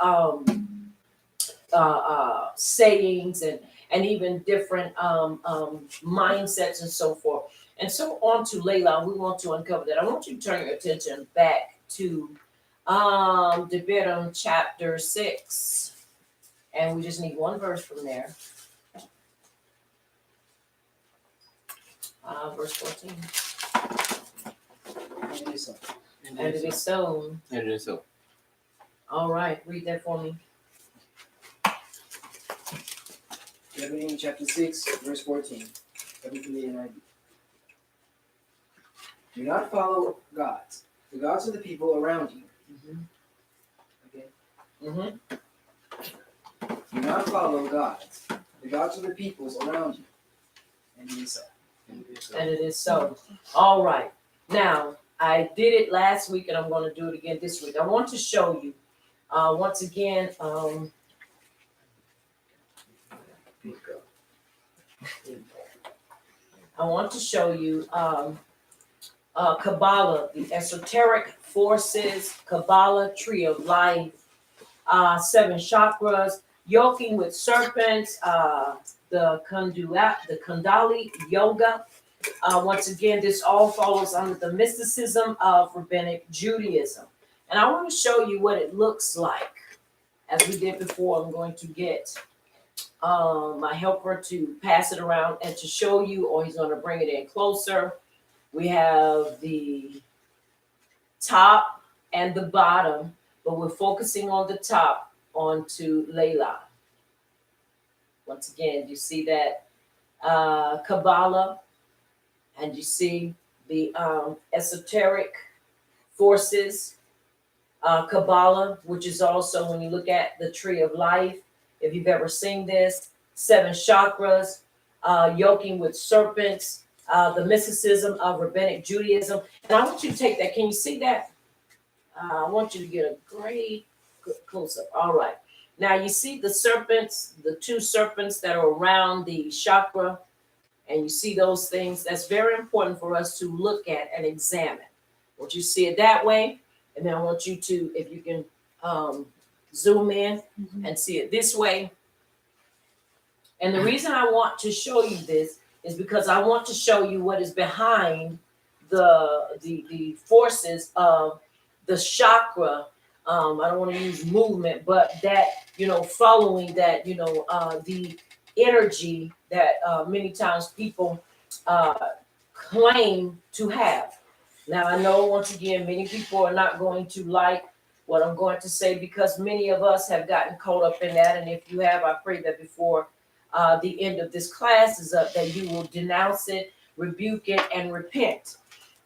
sayings and even different mindsets and so forth. And so on to Layla, we want to uncover that. I want you to turn your attention back to Devarim chapter 6, and we just need one verse from there. Verse 14. And it is so. All right, read that for me. Devarim chapter 6, verse 14. Do not follow gods, the gods of the people around you. Okay. Do not follow gods, the gods of the peoples around you. And it is so. And it is so. All right. Now, I did it last week, and I'm going to do it again this week. I want to show you, once again, I want to show you Kabbalah, the esoteric forces, Kabbalah, tree of life, 7 chakras, yoking with serpents, the Kundalini yoga. Once again, this all follows under the mysticism of rabbinic Judaism. And I want to show you what it looks like. As we did before, I'm going to get my helper to pass it around and to show you, or he's going to bring it in closer. We have the top and the bottom, but we're focusing on the top onto Layla. Once again, you see that Kabbalah, and you see the esoteric forces, Kabbalah, which is also when you look at the tree of life, if you've ever seen this, 7 chakras, yoking with serpents, the mysticism of rabbinic Judaism. And I want you to take that. Can you see that? I want you to get a great close up. All right. Now you see the serpents, the 2 serpents that are around the chakra, and you see those things. That's very important for us to look at and examine. I want you to see it that way, and then I want you to, if you can zoom in and see it this way. And the reason I want to show you this is because I want to show you what is behind the forces of the chakra. I don't want to use movement, but that, following that, the energy that many times people claim to have. Now, I know, once again, many people are not going to like what I'm going to say because many of us have gotten caught up in that. And if you have, I pray that before the end of this class is up, that you will denounce it, rebuke it, and repent.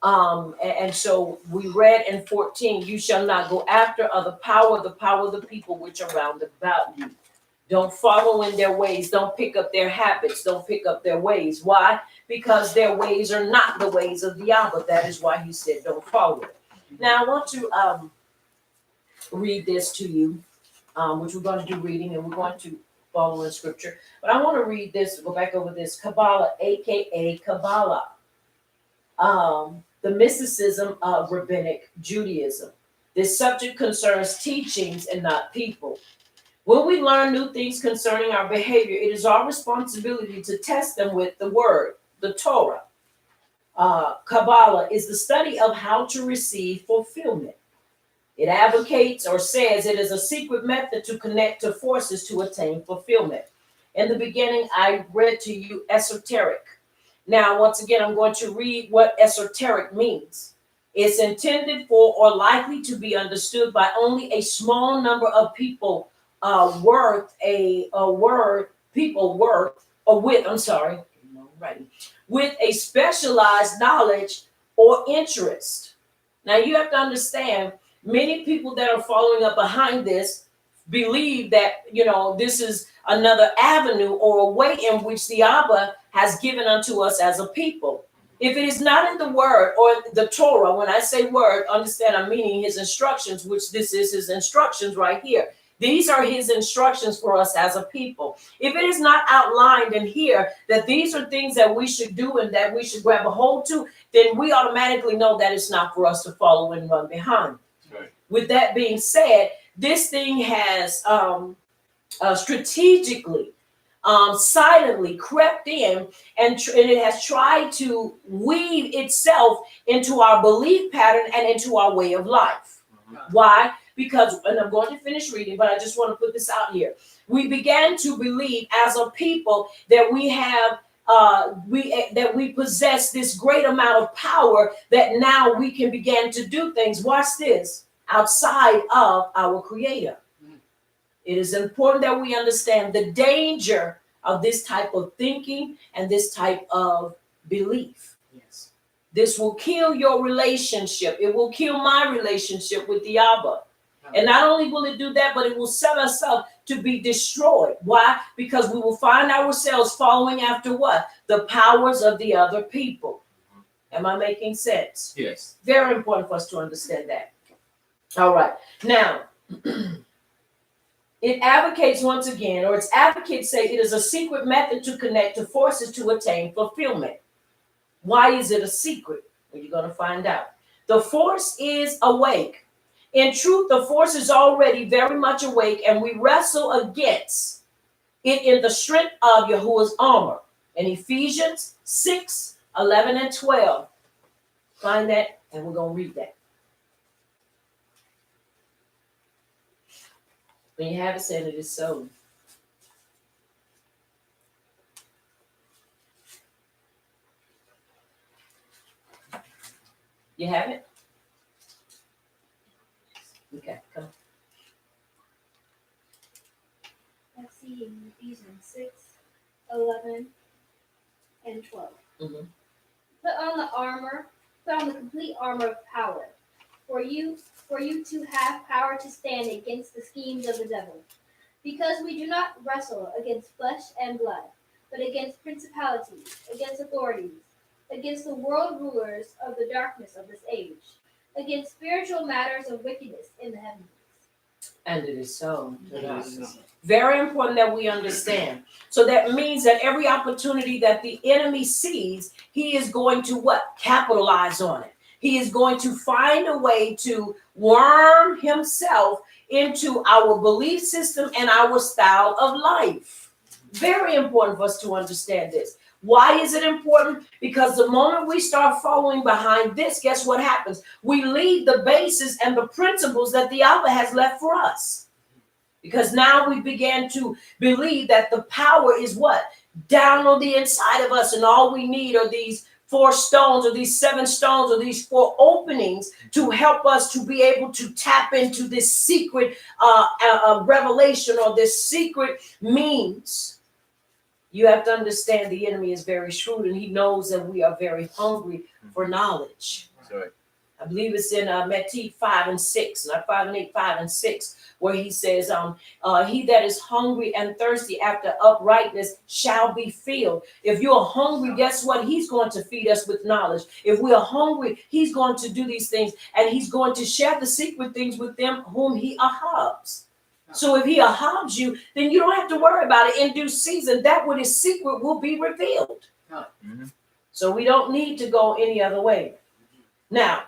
And so we read in 14, you shall not go after the power of the people which are round about you. Don't follow in their ways. Don't pick up their habits. Don't pick up their ways. Why? Because their ways are not the ways of the Abba. That is why he said don't follow it. Now I want to read this to you, which we're going to do reading, and we're going to follow in scripture. But I want to read this, go back over this, Kabbalah, aka Kabbalah. The mysticism of rabbinic Judaism. This subject concerns teachings and not people. When we learn new things concerning our behavior, it is our responsibility to test them with the word, the Torah. Kabbalah is the study of how to receive fulfillment. It advocates or says it is a secret method to connect to forces to attain fulfillment. In the beginning, I read to you esoteric. Now, once again, I'm going to read what esoteric means. It's intended for or likely to be understood by only a small number of people with a specialized knowledge or interest. Now, you have to understand, many people that are following up behind this believe that, this is another avenue or a way in which the Abba has given unto us as a people. If it is not in the word or the Torah, when I say word, understand I'm meaning his instructions, which this is his instructions right here. These are his instructions for us as a people. If it is not outlined in here that these are things that we should do and that we should grab a hold to, then we automatically know that it's not for us to follow and run behind. Right. With that being said, this thing has strategically, silently crept in, and it has tried to weave itself into our belief pattern and into our way of life. Mm-hmm. Why? Because, and I'm going to finish reading, but I just want to put this out here. We began to believe as a people that we have that we possess this great amount of power that now we can begin to do things. Watch this. Outside of our Creator. It is important that we understand the danger of this type of thinking and this type of belief. Yes. This will kill your relationship. It will kill my relationship with the Abba. And not only will it do that, but it will set us up to be destroyed. Why? Because we will find ourselves following after what? The powers of the other people. Am I making sense? Yes. Very important for us to understand that. All right. Now, it advocates once again, or its advocates say it is a secret method to connect to forces to attain fulfillment. Why is it a secret? Well, you're going to find out. The force is awake. In truth, the force is already very much awake, and we wrestle against it in the strength of Yahuwah's armor. In Ephesians 6, 11, and 12. Find that, and we're going to read that. When you have it said, it is so. You have it? Okay, come. see in Ephesians 6:11 and 12. Mhm. Put on the complete armor of power, for you to have power to stand against the schemes of the devil. Because we do not wrestle against flesh and blood, but against principalities, against authorities, against the world rulers of the darkness of this age, against spiritual matters of wickedness in the heavens. And it is so. Very important that we understand. So that means that every opportunity that the enemy sees, he is going to what? Capitalize on it. He is going to find a way to worm himself into our belief system and our style of life. Very important for us to understand this. Why is it important? Because the moment we start following behind this, guess what happens? We leave the basis and the principles that the Abba has left for us. Because now we began to believe that the power is what? Down on the inside of us, and all we need are these 4 stones or these 7 stones or these 4 openings to help us to be able to tap into this secret revelation or this secret means. You have to understand the enemy is very shrewd, and he knows that we are very hungry for knowledge. Sorry. I believe it's in Matthew 5 and 6, not 5 and 8, 5 and 6, where he says, he that is hungry and thirsty after uprightness shall be filled. If you're hungry, guess what? He's going to feed us with knowledge. If we are hungry, he's going to do these things, and he's going to share the secret things with them whom he ahabs. So if he ahabs you, then you don't have to worry about it. In due season, that what is secret will be revealed. Mm-hmm. So we don't need to go any other way. Now,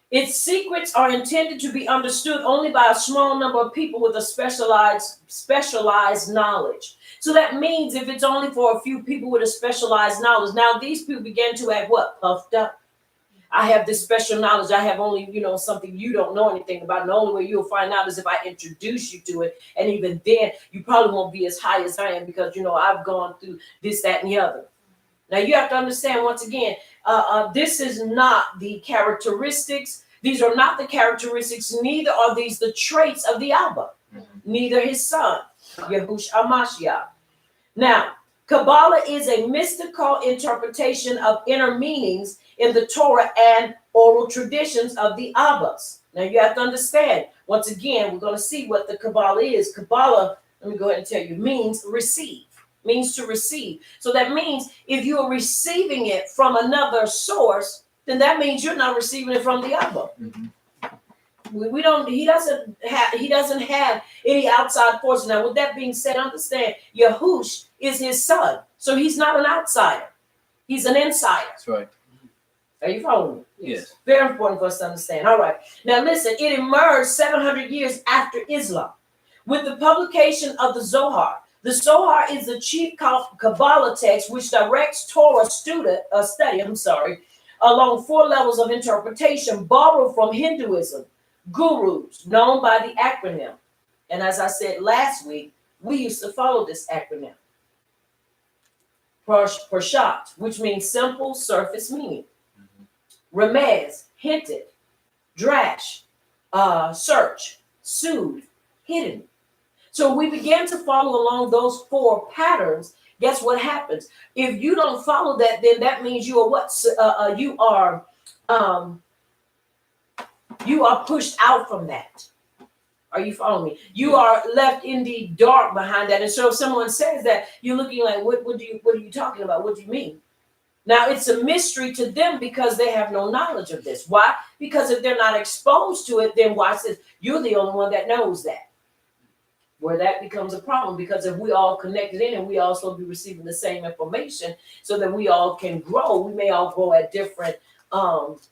its secrets are intended to be understood only by a small number of people with a specialized knowledge. So that means if it's only for a few people with a specialized knowledge, now these people begin to act what? Puffed up. I have this special knowledge. I have only, something you don't know anything about. And the only way you'll find out is if I introduce you to it. And even then, you probably won't be as high as I am because, I've gone through this, that, and the other. Now, you have to understand, once again, this is not the characteristics. These are not the characteristics. Neither are these the traits of the Abba. Neither his son, Yahushua HaMashiach. Now, Kabbalah is a mystical interpretation of inner meanings in the Torah and oral traditions of the Abbas. Now, you have to understand, once again, we're going to see what the Kabbalah is. Kabbalah, let me go ahead and tell you, means receive. Means to receive. So that means if you are receiving it from another source, then that means you're not receiving it from the Abba. Mm-hmm. He doesn't have any outside force. Now, with that being said, understand Yahush is his son. So he's not an outsider. He's an insider. That's right. Are you following me? Yes. Very important for us to understand. All right. Now listen, it emerged 700 years after Islam with the publication of the Zohar. The Zohar is the chief Kabbalah text which directs Torah study, along 4 levels of interpretation borrowed from Hinduism, gurus, known by the acronym. And as I said last week, we used to follow this acronym. Parshat, which means simple surface meaning. Remez, hinted. Drash, search. Soothe, hidden. So we began to follow along those 4 patterns. Guess what happens? If you don't follow that, then that means you are what? You are pushed out from that. Are you following me? You are left in the dark behind that. And so if someone says that, you're looking like, what are you talking about? What do you mean? Now, it's a mystery to them because they have no knowledge of this. Why? Because if they're not exposed to it, then watch this. You're the only one that knows that. Where that becomes a problem, because if we all connected in and we also be receiving the same information so that we all can grow, we may all grow at different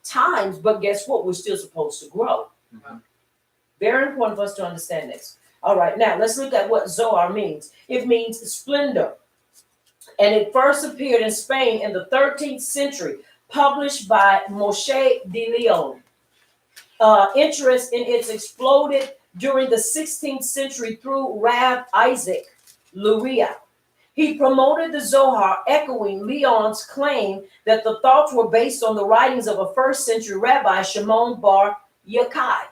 times, but guess what? We're still supposed to grow. Mm-hmm. Very important for us to understand this. All right, now let's look at what Zohar means. It means splendor. And it first appeared in Spain in the 13th century, published by Moshe de Leon. Interest in its exploded during the 16th century through Rab Isaac Luria. He promoted the Zohar, echoing Leon's claim that the thoughts were based on the writings of a first century rabbi, Shimon bar Yochai.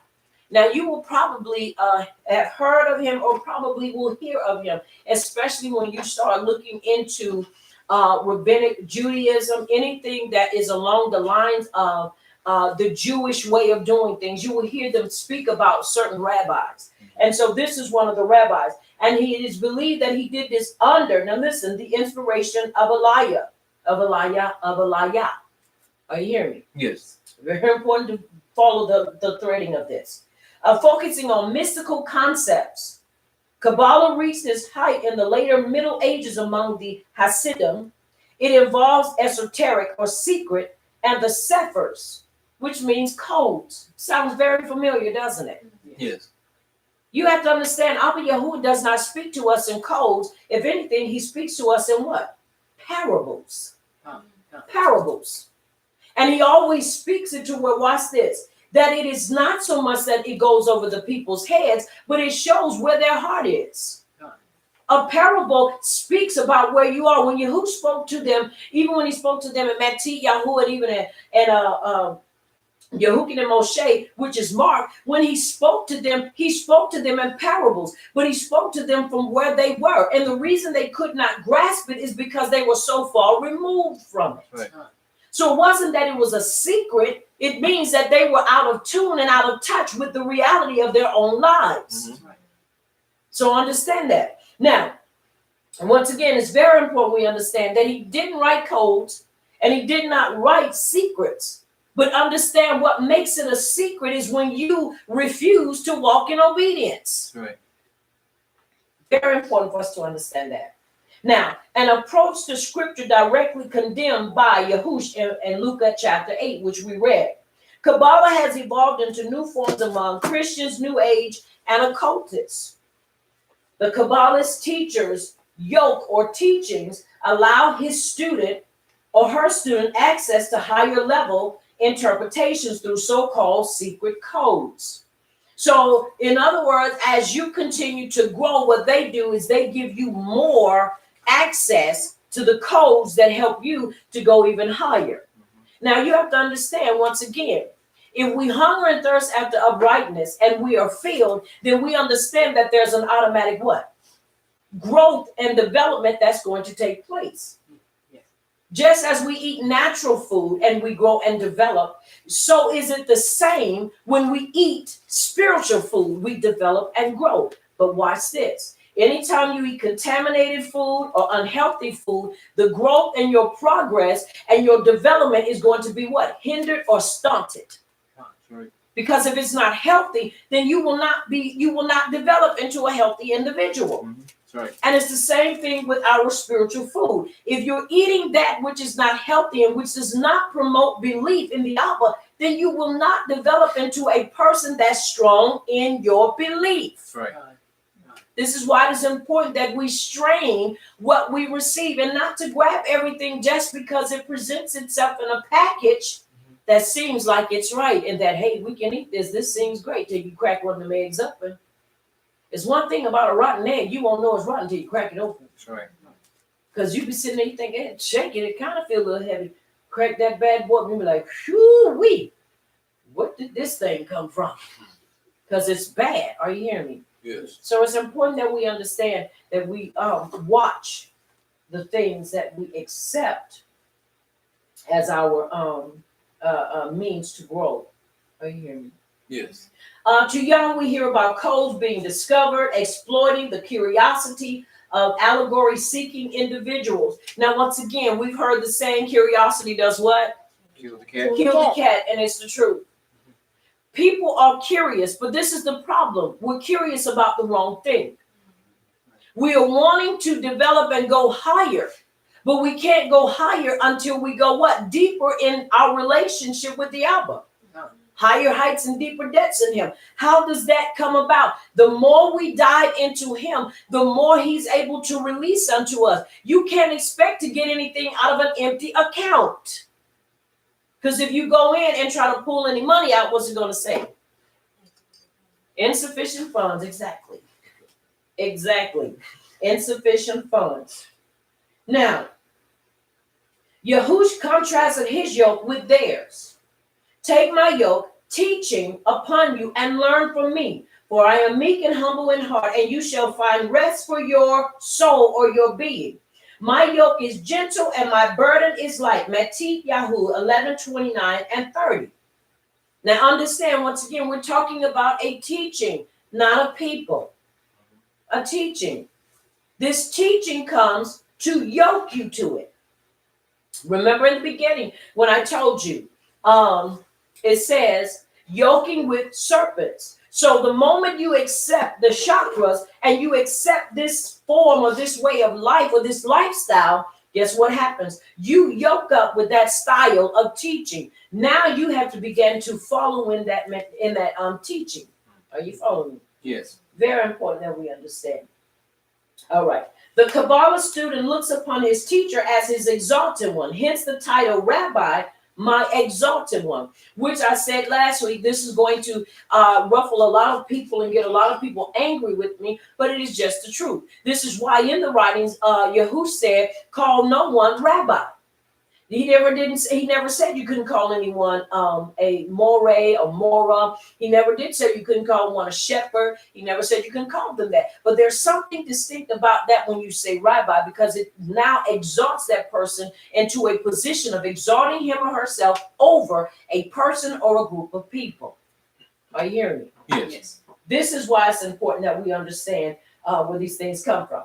Now, you will probably have heard of him or probably will hear of him, especially when you start looking into rabbinic Judaism, anything that is along the lines of the Jewish way of doing things. You will hear them speak about certain rabbis. And so this is one of the rabbis. And he is believed that he did this under, now listen, the inspiration of Elijah. Are you hearing me? Yes. Very important to follow the threading of this. Focusing on mystical concepts. Kabbalah reached its height in the later Middle Ages among the Hasidim. It involves esoteric or secret and the sephers, which means codes. Sounds very familiar, doesn't it? Yes. You have to understand, Abba Yahuwah does not speak to us in codes. If anything, he speaks to us in what? Parables. Parables. And he always speaks it to where, watch this, that it is not so much that it goes over the people's heads, but it shows where their heart is. A parable speaks about where you are. When Yahuwah spoke to them, even when he spoke to them in Matti, Yahuwah, and even Yehukin and Moshe, which is Mark, when he spoke to them in parables, but he spoke to them from where they were. And the reason they could not grasp it is because they were so far removed from it. Right. So it wasn't that it was a secret. It means that they were out of tune and out of touch with the reality of their own lives. Mm-hmm. So understand that. Now, once again, it's very important we understand that he didn't write codes and he did not write secrets. But understand what makes it a secret is when you refuse to walk in obedience. Right. Very important for us to understand that. Now, an approach to scripture directly condemned by Yahushua in Luke chapter 8, which we read. Kabbalah has evolved into new forms among Christians, New Age, and occultists. The Kabbalist teacher's yoke or teachings allow his student or her student access to higher level interpretations through so-called secret codes. So, in other words, as you continue to grow, what they do is they give you more access to the codes that help you to go even higher. Now, you have to understand, once again, if we hunger and thirst after uprightness and we are filled, then we understand that there's an automatic what? Growth and development that's going to take place. Just as we eat natural food and we grow and develop, so is it the same when we eat spiritual food, we develop and grow. But watch this. Anytime you eat contaminated food or unhealthy food, the growth and your progress and your development is going to be what? Hindered or stunted. Right. Because if it's not healthy, then you will not develop into a healthy individual. Mm-hmm. Right. And it's the same thing with our spiritual food. If you're eating that which is not healthy and which does not promote belief in the Abba, then you will not develop into a person that's strong in your belief. Right. This is why it's important that we strain what we receive and not to grab everything just because it presents itself in a package that seems like it's right and that, hey, we can eat this. This seems great till you crack one of them eggs open. There's one thing about a rotten egg, you won't know it's rotten until you crack it open. That's right. Because you be sitting there, you think, hey, shake it, it kind of feel a little heavy. Crack that bad boy, and you be like, whoo-wee, what did this thing come from? Because it's bad. Are you hearing me? Yes. So it's important that we understand that we watch the things that we accept as our means to grow. Are you hearing me? Yes. Too young, we hear about codes being discovered, exploiting the curiosity of allegory-seeking individuals. Now, once again, we've heard the saying, curiosity does what? Kill the cat. Kill the cat, and it's the truth. People are curious, but this is the problem. We're curious about the wrong thing. We are wanting to develop and go higher, but we can't go higher until we go what? Deeper in our relationship with the Abba. Higher heights and deeper depths in him. How does that come about? The more we dive into him, the more he's able to release unto us. You can't expect to get anything out of an empty account. Because if you go in and try to pull any money out, what's it going to say? Insufficient funds. Exactly. Insufficient funds. Now, Yahushua contrasted his yoke with theirs. Take my yoke, teaching upon you, and learn from me. For I am meek and humble in heart, and you shall find rest for your soul or your being. My yoke is gentle and my burden is light. Matthew Yahoo 11:29 and 30. Now understand, once again, we're talking about a teaching, not a people. A teaching. This teaching comes to yoke you to it. Remember in the beginning when I told you, it says yoking with serpents. So the moment you accept the chakras and you accept this form or this way of life or this lifestyle, guess what happens? You yoke up with that style of teaching. Now you have to begin to follow in that teaching. Are you following me? Yes. Very important that we understand. All right. The Kabbalah student looks upon his teacher as his exalted one. Hence the title Rabbi, my exalted one, which I said last week, this is going to ruffle a lot of people and get a lot of people angry with me, but it is just the truth. This is why in the writings, Yahu said, call no one rabbi. He never said you couldn't call anyone a more or mora. He never did say you couldn't call one a shepherd. He never said you couldn't call them that. But there's something distinct about that when you say rabbi, because it now exalts that person into a position of exalting him or herself over a person or a group of people. Are you hearing me? Yes. This is why it's important that we understand where these things come from.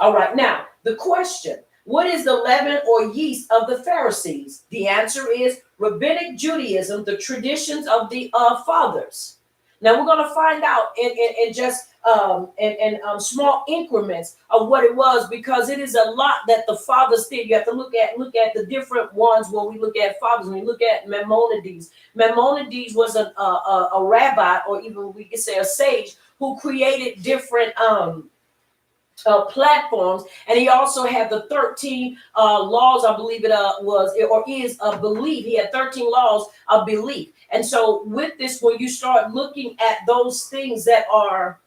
All right, now the question. What is the leaven or yeast of the Pharisees? The answer is Rabbinic Judaism, the traditions of the fathers. Now we're going to find out in just small increments of what it was, because it is a lot that the fathers did. You have to look at the different ones when we look at fathers. When we look at Maimonides, Maimonides was a rabbi, or even we could say a sage, who created different platforms, and he also had the 13 laws, I believe it was or is of belief. He had 13 laws of belief. And so with this, when you start looking at those things that were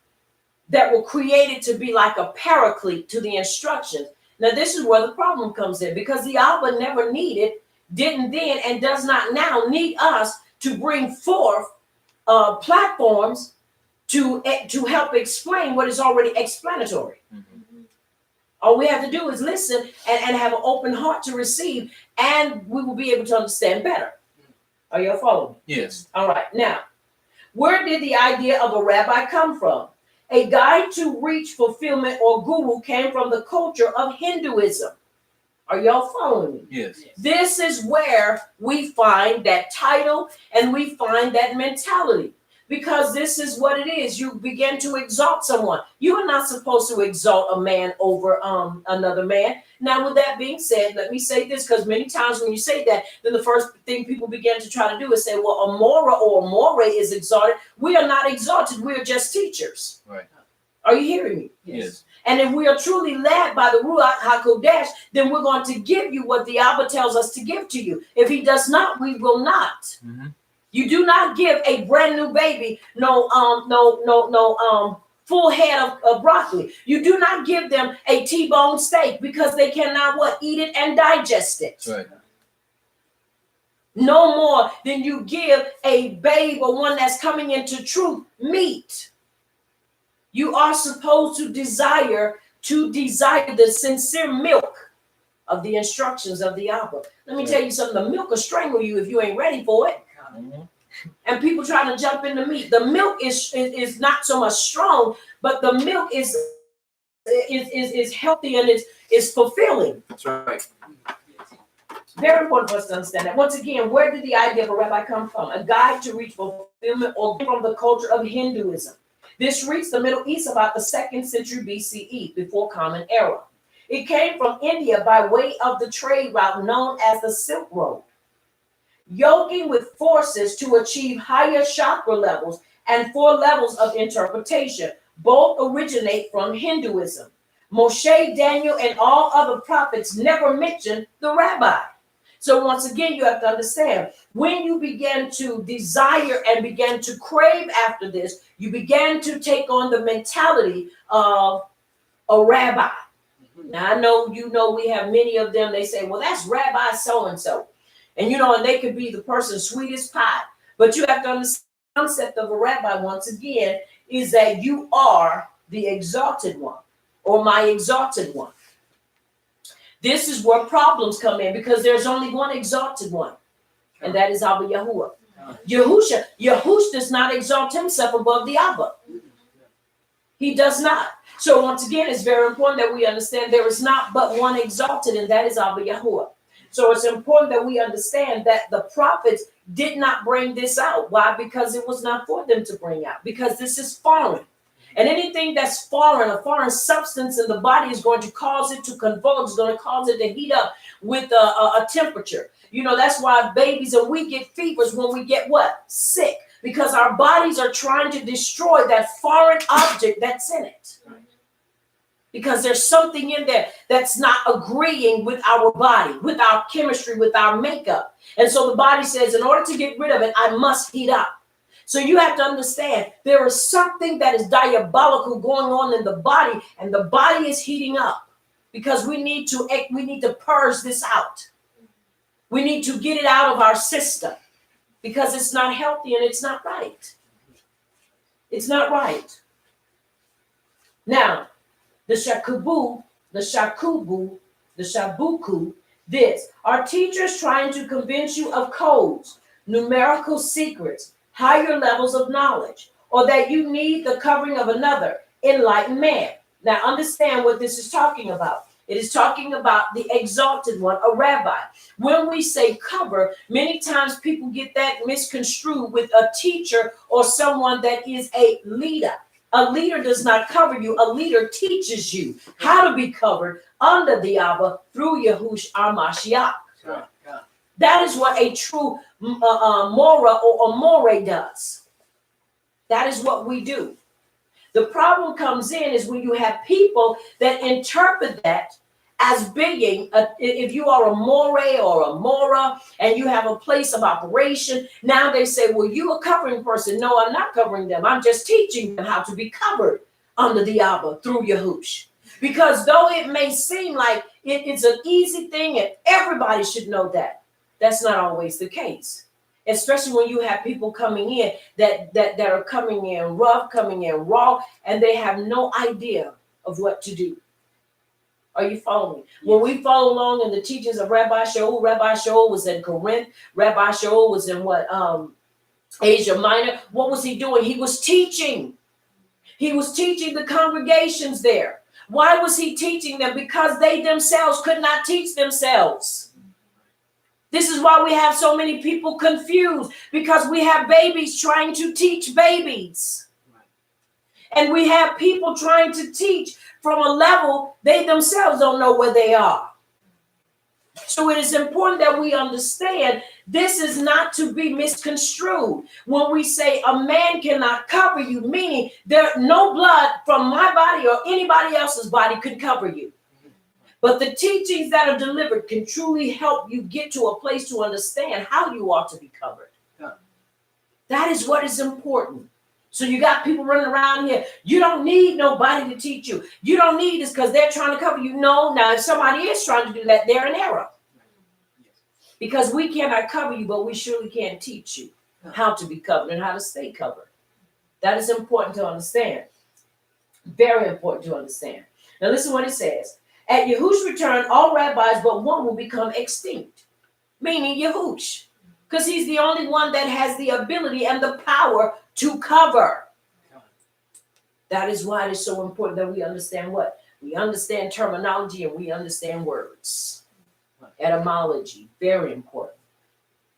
created to be like a paraclete to the instructions, now this is where the problem comes in, because the Abba never didn't then, and does not now need us to bring forth platforms to help explain what is already explanatory. Mm-hmm. All we have to do is listen and have an open heart to receive, and we will be able to understand better. Are you following me? Yes. All right. Now, where did the idea of a rabbi come from? A guide to reach fulfillment or guru came from the culture of Hinduism. Are y'all following me? Yes. This is where we find that title and we find that mentality. Because this is what it is. You begin to exalt someone. You are not supposed to exalt a man over another man. Now, with that being said, let me say this, because many times when you say that, then the first thing people begin to try to do is say, well, a mora or a more is exalted. We are not exalted. We are just teachers. Right. Are you hearing me? Yes. And if we are truly led by the Ruach HaKodesh, then we're going to give you what the Abba tells us to give to you. If he does not, we will not. Mm-hmm. You do not give a brand new baby no full head of broccoli. You do not give them a T-bone steak, because they cannot eat it and digest it. Right. No more than you give a babe or one that's coming into truth meat. You are supposed to desire the sincere milk of the instructions of the Abba. Let me tell you something. The milk will strangle you if you ain't ready for it. Mm-hmm. And people trying to jump into meat. The milk is not so much strong, but the milk is healthy and is fulfilling. That's right. Very important for us to understand that. Once again, where did the idea of a rabbi come from? A guide to reach fulfillment, or from the culture of Hinduism. This reached the Middle East about the 2nd century BCE, before Common Era. It came from India by way of the trade route known as the Silk Road. Yoking with forces to achieve higher chakra levels and 4 levels of interpretation. Both originate from Hinduism. Moshe, Daniel, and all other prophets never mentioned the rabbi. So once again, you have to understand, when you begin to desire and begin to crave after this, you begin to take on the mentality of a rabbi. Now, I know we have many of them. They say, well, that's Rabbi so-and-so. And, and they could be the person sweet as pie. But you have to understand the concept of a rabbi, once again, is that you are the exalted one, or my exalted one. This is where problems come in, because there's only one exalted one, and that is Abba Yahuwah. Yahush does not exalt himself above the Abba. He does not. So once again, it's very important that we understand there is not but one exalted, and that is Abba Yahuwah. So it's important that we understand that the prophets did not bring this out. Why? Because it was not for them to bring out. Because this is foreign. And anything that's foreign, a foreign substance in the body, is going to cause it to convulse, is going to cause it to heat up with a temperature. You know, that's why babies and we get fevers when we get what? Sick. Because our bodies are trying to destroy that foreign object that's in it. Because there's something in there that's not agreeing with our body, with our chemistry, with our makeup. And so the body says, in order to get rid of it, I must heat up. So you have to understand there is something that is diabolical going on in the body, and the body is heating up because we need to purge this out. We need to get it out of our system because it's not healthy and it's not right. It's not right. Now, the shakubu, the shabuku, this. Are teachers trying to convince you of codes, numerical secrets, higher levels of knowledge, or that you need the covering of another enlightened man? Now understand what this is talking about. It is talking about the exalted one, a rabbi. When we say cover, many times people get that misconstrued with a teacher or someone that is a leader. A leader does not cover you. A leader teaches you how to be covered under the Abba through Yahush HaMashiach. That is what a true Mora or a More does. That is what we do. The problem comes in is when you have people that interpret that as being, if you are a More or a Mora and you have a place of operation, now they say, well, you a covering person. No, I'm not covering them. I'm just teaching them how to be covered under the Abba through Yahush. Because though it may seem like it's an easy thing and everybody should know that, that's not always the case. Especially when you have people coming in that are coming in rough, coming in raw, and they have no idea of what to do. Are you following me? Yes. When we follow along in the teachings of Rabbi Shaul was in Corinth. Rabbi Shaul was in Asia Minor. What was he doing? He was teaching. He was teaching the congregations there. Why was he teaching them? Because they themselves could not teach themselves. This is why we have so many people confused, because we have babies trying to teach babies. And we have people trying to teach from a level they themselves don't know where they are. So it is important that we understand this is not to be misconstrued. When we say a man cannot cover you, meaning no blood from my body or anybody else's body could cover you. But the teachings that are delivered can truly help you get to a place to understand how you ought to be covered. That is what is important. So you got people running around here. You don't need nobody to teach you. You don't need this because they're trying to cover you. No, now if somebody is trying to do that, they're in error. Because we cannot cover you, but we surely can teach you how to be covered and how to stay covered. That is important to understand. Very important to understand. Now listen what it says. At Yahush's return, all rabbis but one will become extinct. Meaning Yahush. Because he's the only one that has the ability and the power to cover. That is why it is so important that we understand what? We understand terminology and we understand words. Etymology, very important.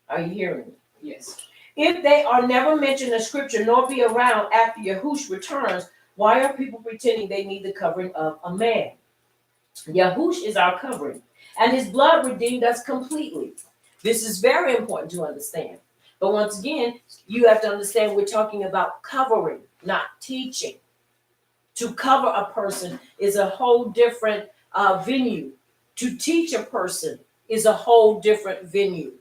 Are you hearing me? Yes. If they are never mentioned in scripture nor be around after Yahush returns, why are people pretending they need the covering of a man? Yahush is our covering, and his blood redeemed us completely. This is very important to understand. But once again, you have to understand we're talking about covering, not teaching. To cover a person is a whole different venue. To teach a person is a whole different venue.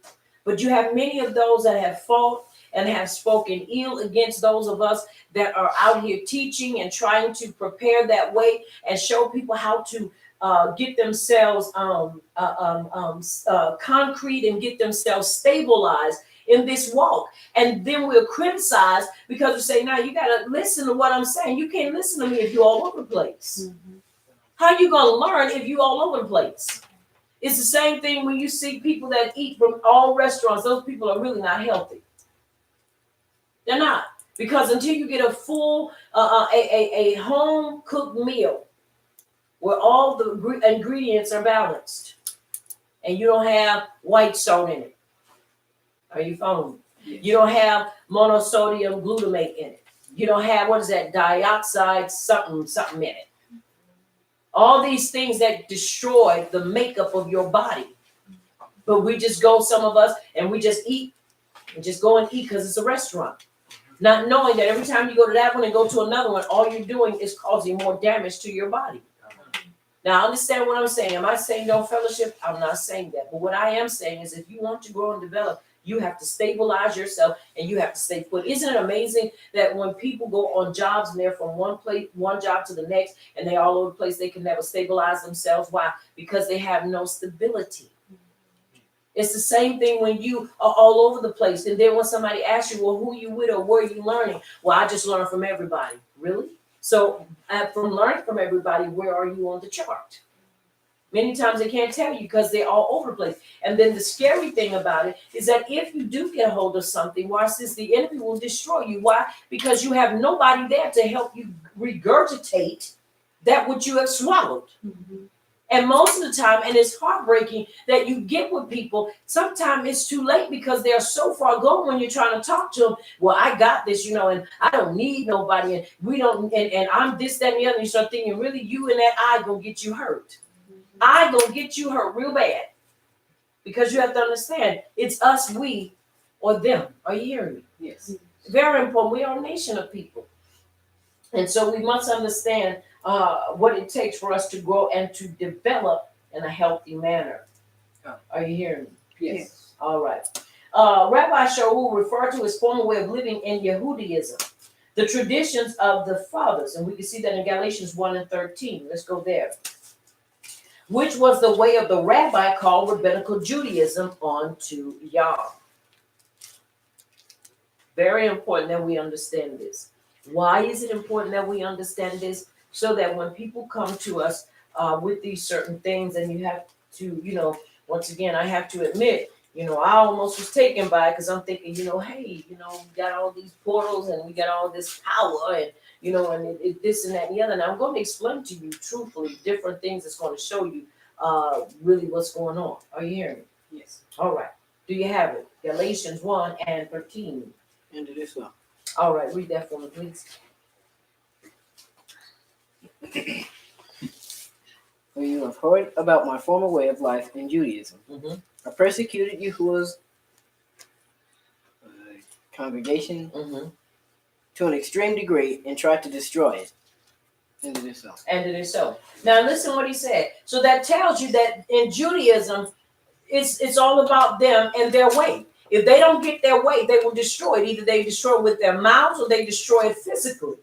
But you have many of those that have fought and have spoken ill against those of us that are out here teaching and trying to prepare that way and show people how to get themselves concrete and get themselves stabilized in this walk. And then we're criticized because we say, now you got to listen to what I'm saying. You can't listen to me if you're all over the place. How you going to learn if you're all over the place? It's the same thing when you see people that eat from all restaurants. Those people are really not healthy. They're not. Because until you get a full, a home cooked meal where all the ingredients are balanced and you don't have white salt in it. Are you following me? You don't have monosodium glutamate in it. You don't have, what is that, dioxide something in it. All these things that destroy the makeup of your body. But we just go, some of us, and we just eat and just go and eat because it's a restaurant. Not knowing that every time you go to that one and go to another one, all you're doing is causing more damage to your body. Now, understand what I'm saying. Am I saying no fellowship? I'm not saying that. But what I am saying is if you want to grow and develop, you have to stabilize yourself and you have to stay put. Isn't it amazing that when people go on jobs and they're from one job to the next and they're all over the place, they can never stabilize themselves? Why? Because they have no stability. It's the same thing when you are all over the place. And then when somebody asks you, well, who you with or where you learning? Well, I just learn from everybody. Really? So from learning from everybody, where are you on the chart? Many times they can't tell you because they're all over the place. And then the scary thing about it is that if you do get a hold of something, watch this, the enemy will destroy you. Why? Because you have nobody there to help you regurgitate that which you have swallowed. And most of the time, and it's heartbreaking that you get with people, sometimes it's too late because they're so far gone when you're trying to talk to them. Well, I got this, and I don't need nobody, and we don't, and I'm this, that, and the other. And you start thinking, really, you and that I gonna get you hurt. I gonna get you hurt real bad. Because you have to understand, it's us, we, or them. Are you hearing me? Yes. Very important. We are a nation of people. And so we must understand what it takes for us to grow and to develop in a healthy manner. Are you hearing me? Yes. All right. Rabbi Shaul referred to his former way of living in Yehudaism, the traditions of the fathers. And we can see that in Galatians 1 and 13. Let's go there. Which was the way of the rabbi called rabbinical Judaism unto Yah. Very important that we understand this. Why is it important that we understand this? So that when people come to us with these certain things, and you have to, once again, I have to admit, I almost was taken by it because I'm thinking, hey, we got all these portals and we got all this power and, and this and that and the other. And I'm going to explain to you truthfully different things that's going to show you really what's going on. Are you hearing me? Yes. All right. Do you have it? Galatians 1 and 13. And it is so. All right. Read that for me, please. For you have heard about my former way of life in Judaism. Mm-hmm. I persecuted Yahuwah's congregation to an extreme degree and tried to destroy it. And it is so. And it is so. Now listen what he said. So that tells you that in Judaism, it's all about them and their way. If they don't get their way, they will destroy it. Either they destroy it with their mouths or they destroy it physically.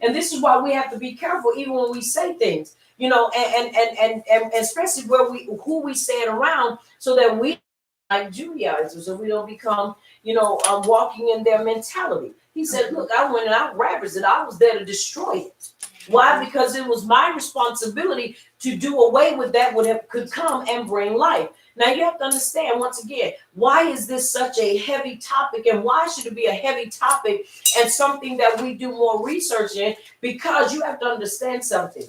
And this is why we have to be careful even when we say things, and especially who we say it around, so that we like Judaizers, so we don't become, walking in their mentality. He said, look, I went and I ravaged it. I was there to destroy it. Why? Because it was my responsibility to do away with that could come and bring life. Now you have to understand once again, why is this such a heavy topic, and why should it be a heavy topic and something that we do more research in? Because you have to understand something.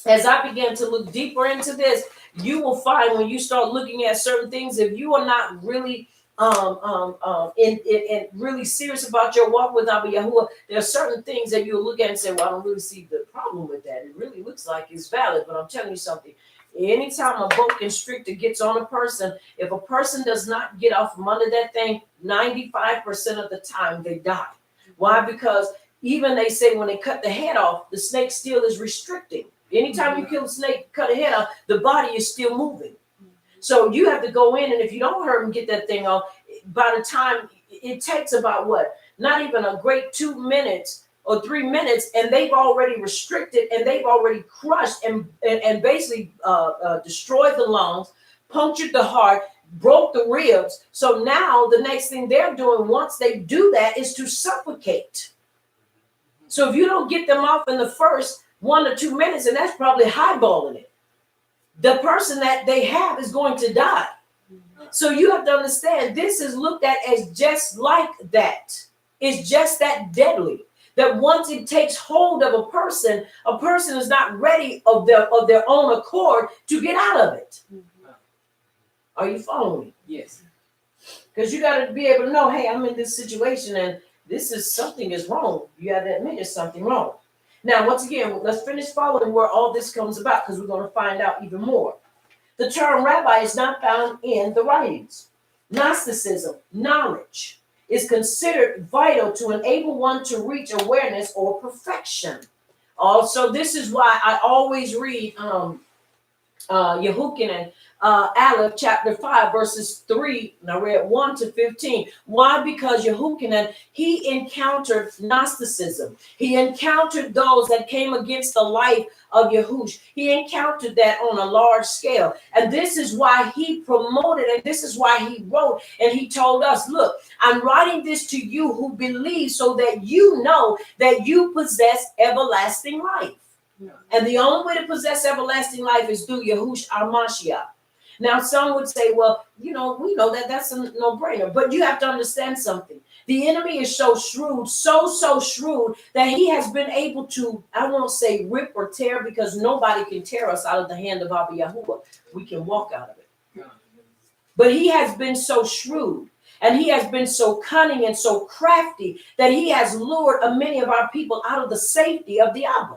As I began to look deeper into this, you will find when you start looking at certain things, if you are not really in really serious about your walk with Abba Yahuwah, there are certain things that you'll look at and say, well, I don't really see the problem with that. It really looks like it's valid, but I'm telling you something. Anytime a boa constrictor gets on a person, if a person does not get off from under that thing, 95% of the time they die. Why? Because even they say when they cut the head off, the snake still is restricting. Anytime you kill a snake, cut a head off, the body is still moving. So you have to go in, and if you don't hurt and get that thing off, by the time it takes about not even a great 2 minutes or 3 minutes, and they've already restricted and they've already crushed and basically destroyed the lungs, punctured the heart, broke the ribs. So now the next thing they're doing once they do that is to suffocate. So if you don't get them off in the first 1 or 2 minutes, and that's probably highballing it, the person that they have is going to die. So you have to understand this is looked at as just like that. It's just that deadly. That once it takes hold of a person is not ready of their own accord to get out of it. Are you following me? Yes. Because you got to be able to know, hey, I'm in this situation and this is something is wrong. You got to admit there's something wrong. Now, once again, let's finish following where all this comes about because we're going to find out even more. The term rabbi is not found in the writings. Gnosticism, knowledge, is considered vital to enable one to reach awareness or perfection. Also, this is why I always read Yehukanan, Aleph chapter 5 verses 3, and I read 1 to 15. Why? Because Yehukanan, he encountered Gnosticism. He encountered those that came against the life of Yahush. He encountered that on a large scale. And this is why he promoted, and this is why he wrote, and he told us, look, I'm writing this to you who believe so that you know that you possess everlasting life. And the only way to possess everlasting life is through Yahush HaMashiach. Now, some would say, well, we know that that's a no-brainer. But you have to understand something. The enemy is so shrewd, so shrewd, that he has been able to, I won't say rip or tear, because nobody can tear us out of the hand of Abba Yahuwah. We can walk out of it. But he has been so shrewd, and he has been so cunning and so crafty that he has lured many of our people out of the safety of the Abba.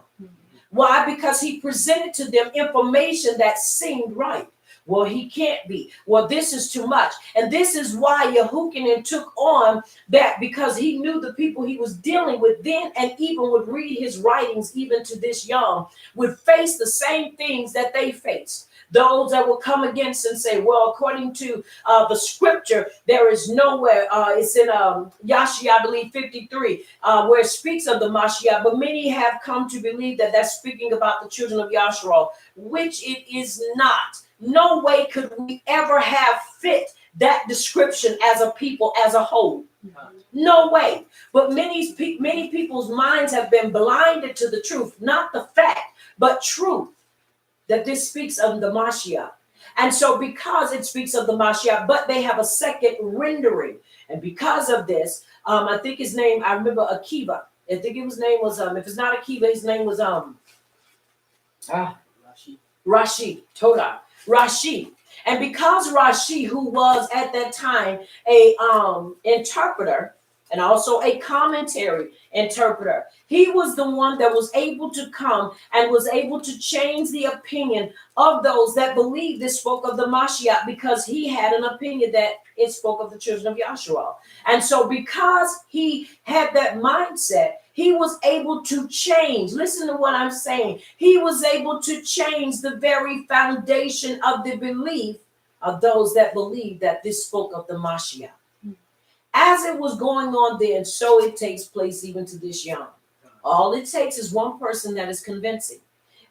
Why? Because he presented to them information that seemed right. Well, he can't be. Well, this is too much. And this is why Yehukanan took on that, because he knew the people he was dealing with then, and even would read his writings even to this young, would face the same things that they faced. Those that will come against and say, well, according to the scripture, there is nowhere, it's in Yashi, I believe, 53, where it speaks of the Mashiach, but many have come to believe that that's speaking about the children of Yashua, which it is not. No way could we ever have fit that description as a people, as a whole. No way. But many people's minds have been blinded to the truth, not the fact, but truth, that this speaks of the Mashiach. And so because it speaks of the Mashiach, but they have a second rendering. And because of this, I think his name, I remember Akiva. I think his name was, if it's not Akiva, his name was Rashi, Torah. Rashi. And because Rashi, who was at that time a interpreter and also a commentary interpreter, he was the one that was able to come and was able to change the opinion of those that believed this spoke of the Mashiach, because he had an opinion that it spoke of the children of Yahshua. And so because he had that mindset, he was able to change. Listen to what I'm saying. He was able to change the very foundation of the belief of those that believed that this spoke of the Mashiach. As it was going on then, so it takes place even to this young. All it takes is one person that is convincing.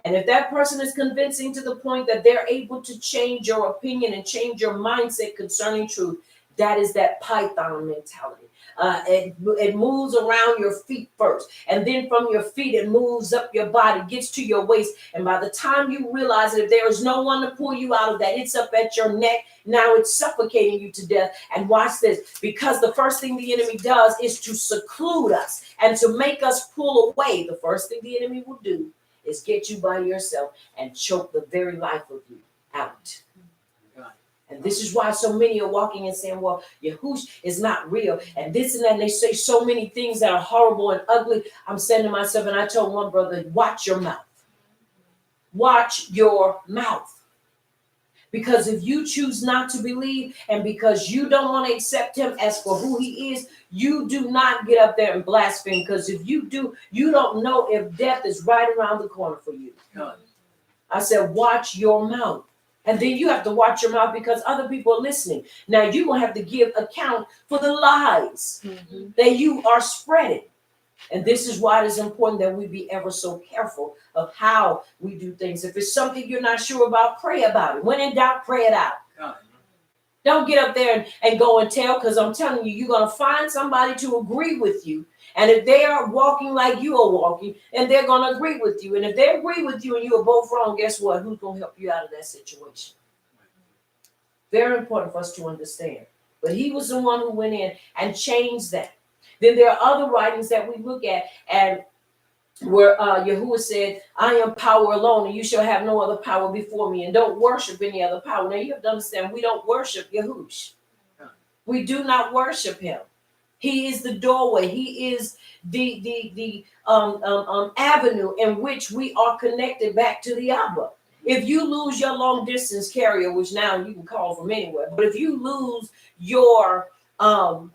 And if that person is convincing to the point that they're able to change your opinion and change your mindset concerning truth, that is that Python mentality. It moves around your feet first, and then from your feet it moves up your body, gets to your waist, and by the time you realize that if there is no one to pull you out of that, it's up at your neck. Now it's suffocating you to death. And watch this, because the first thing the enemy does is to seclude us and to make us pull away. The first thing the enemy will do is get you by yourself and choke the very life of you out. And this is why so many are walking and saying, well, Yahush is not real. And this and that. And they say so many things that are horrible and ugly. I'm saying to myself, and I told one brother, watch your mouth. Watch your mouth. Because if you choose not to believe, and because you don't want to accept him as for who he is, you do not get up there and blaspheme. Because if you do, you don't know if death is right around the corner for you. I said, watch your mouth. And then you have to watch your mouth, because other people are listening. Now you're going to have to give account for the lies that you are spreading. And this is why it is important that we be ever so careful of how we do things. If it's something you're not sure about, pray about it. When in doubt, pray it out. Don't get up there and go and tell, because I'm telling you, you're going to find somebody to agree with you. And if they are walking like you are walking, and they're going to agree with you. And if they agree with you and you are both wrong, guess what? Who's going to help you out of that situation? Very important for us to understand. But he was the one who went in and changed that. Then there are other writings that we look at, and where Yahuwah said, I am power alone, and you shall have no other power before me, and don't worship any other power. Now you have to understand, we don't worship Yahush. We do not worship him. He is the doorway. He is the avenue in which we are connected back to the Abba. If you lose your long distance carrier, which now you can call from anywhere, but if you lose your what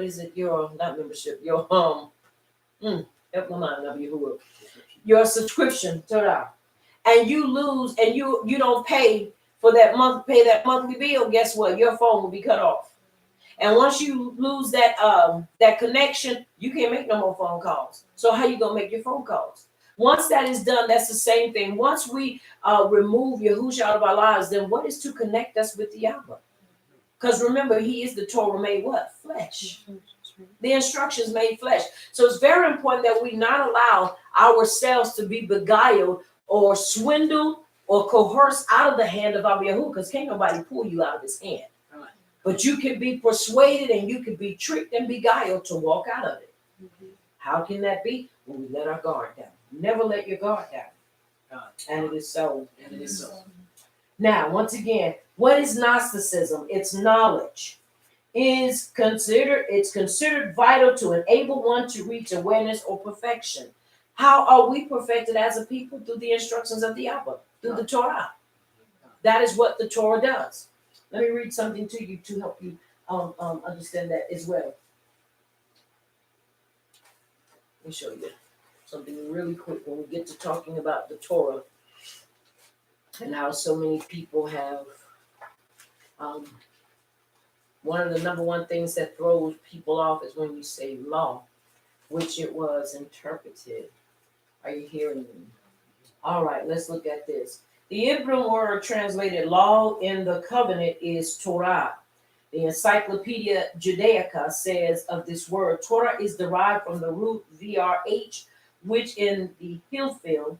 is it? Your not membership, your help my mind, Yahuwah. Your subscription, Torah, and you lose, and you don't pay for that monthly bill. Guess what? Your phone will be cut off. And once you lose that connection, you can't make no more phone calls. So how you gonna make your phone calls? Once that is done, that's the same thing. Once we remove Yahushua out of our lives, then what is to connect us with the Abba? Because remember, he is the Torah made what? Flesh. The instructions made flesh. So it's very important that we not allow ourselves to be beguiled or swindled or coerced out of the hand of Abba Yahuwah, because can't nobody pull you out of his hand. But you can be persuaded and you can be tricked and beguiled to walk out of it. How can that be? When we let our guard down. Never let your guard down. And it is so. And it is so. Now, once again, what is Gnosticism? It's knowledge. It's considered vital to enable one to reach awareness or perfection. How are we perfected as a people? Through the instructions of the Abba, through the Torah. That is what the Torah does. Let me read something to you to help you understand that as well. Let me show you something really quick when we get to talking about the Torah and how so many people have one of the number one things that throws people off is when you say law, which it was interpreted. Are you hearing me? All right, let's look at this. The Hebrew word translated law in the covenant is Torah. The Encyclopedia Judaica says of this word, Torah is derived from the root vrh, which in the Hillfield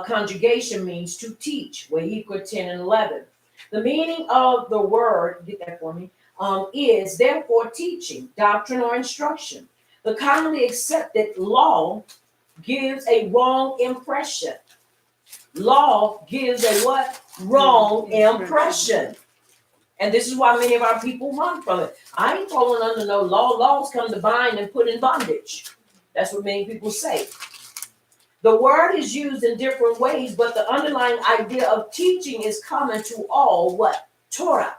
conjugation means to teach, Wahikra 10 and 11. The meaning of the word, get that for me, is therefore teaching, doctrine, or instruction. The commonly accepted law gives a wrong impression. Law gives a what? Wrong impression. And this is why many of our people run from it. I ain't falling under no law. Laws come to bind and put in bondage. That's what many people say. The word is used in different ways, but the underlying idea of teaching is common to all what? Torah.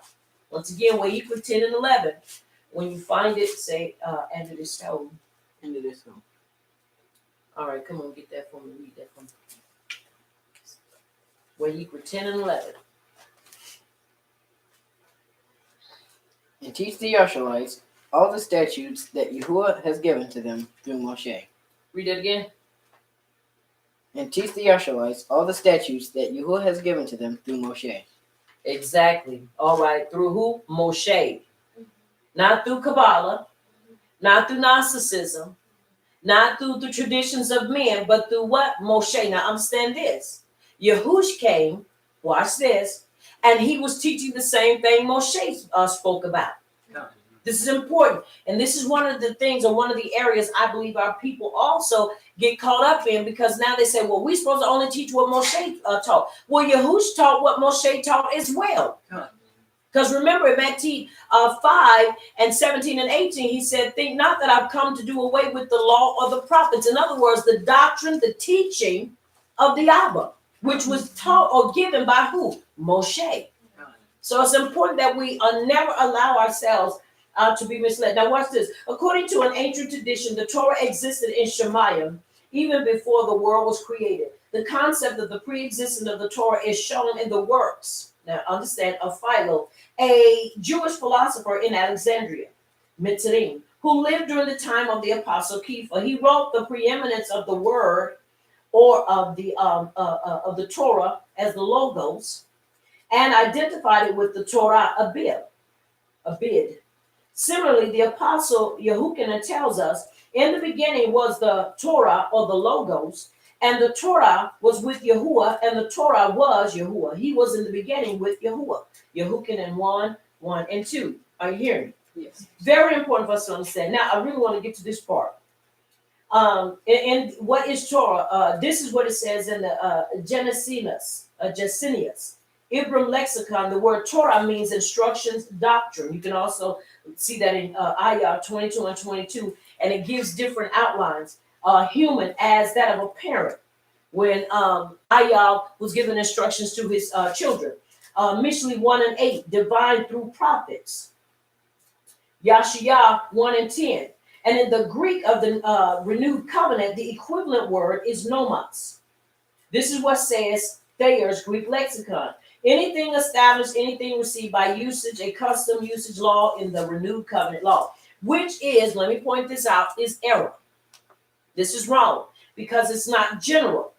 Once again, where you put 10 and 11. When you find it, say, and it is so. And it is so. All right, come on, get that for me. Read that for me. Where you put 10 and 11. And teach the Israelites all the statutes that Yahuwah has given to them through Moshe. Read that again. And teach the Israelites all the statutes that Yahuwah has given to them through Moshe. Exactly. All right. Through who? Moshe. Not through Kabbalah, not through Gnosticism, not through the traditions of men, but through what? Moshe. Now understand this. Yahush came, watch this, and he was teaching the same thing Moshe spoke about. This is important. And this is one of the things, or one of the areas I believe our people also get caught up in, because now they say, well, we're supposed to only teach what Moshe taught. Well, Yahush taught what Moshe taught as well. Because remember, in Matthew 5 and 17 and 18, he said, think not that I've come to do away with the law or the prophets. In other words, the doctrine, the teaching of the Abba, which was taught or given by who? Moshe. So it's important that we never allow ourselves to be misled. Now watch this. According to an ancient tradition, the Torah existed in Shemayim even before the world was created. The concept of the pre-existence of the Torah is shown in the works, now understand, of Philo, a Jewish philosopher in Alexandria, Mitzrayim, who lived during the time of the Apostle Kepha. He wrote the preeminence of the word or of the Torah as the Logos, and identified it with the Torah Abid. Similarly, the apostle Yehukanan tells us, in the beginning was the Torah or the Logos, and the Torah was with Yahuwah, and the Torah was Yahuwah. He was in the beginning with Yahuwah. Yehukanan 1 and 2. Are you hearing me? Yes. Very important for us to understand. Now, I really want to get to this part. And what is Torah? This is what it says in the Gesenius, Ibram lexicon. The word Torah means instructions, doctrine. You can also see that in Ayah 22 and 22, and it gives different outlines. Human as that of a parent when Ayah was given instructions to his children. Mishlei 1 and 8, divine through prophets. Yashiyah 1 and 10. And in the Greek of the renewed covenant, the equivalent word is nomos. This is what says Thayer's Greek lexicon. Anything established, anything received by usage, a custom usage law in the renewed covenant law, which is, let me point this out, is error. This is wrong because it's not general.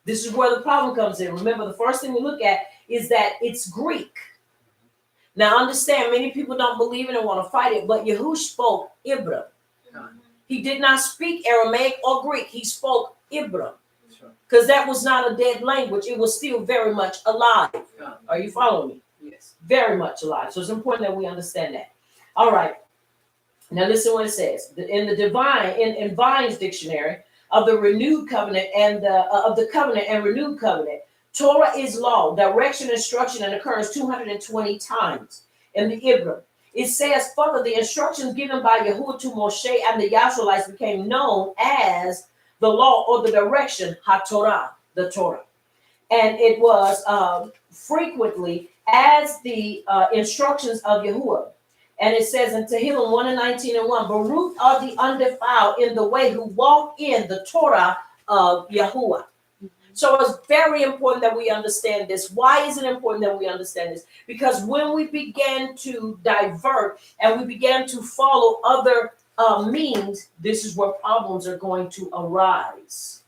This is where the problem comes in. Remember, the first thing we look at is that it's Greek. Now, understand, many people don't believe it and want to fight it, but Yahushua spoke Ibram. He did not speak Aramaic or Greek. He spoke Ibram because that was not a dead language. It was still very much alive. Are you following me? Yes. Very much alive. So it's important that we understand that. All right. Now listen what it says. In the divine, in Vine's dictionary of the renewed covenant and of the covenant and renewed covenant, Torah is law, direction, instruction, and occurs 220 times in the Ibram. It says further, the instructions given by Yahuwah to Moshe and the Yasharites became known as the law or the direction, HaTorah, the Torah. And it was frequently as the instructions of Yahuwah. And it says in Tehillim 1 and 19 and 1, Baruch are the undefiled in the way who walk in the Torah of Yahuwah. So it's very important that we understand this. Why is it important that we understand this? Because when we began to divert and we began to follow other means, this is where problems are going to arise.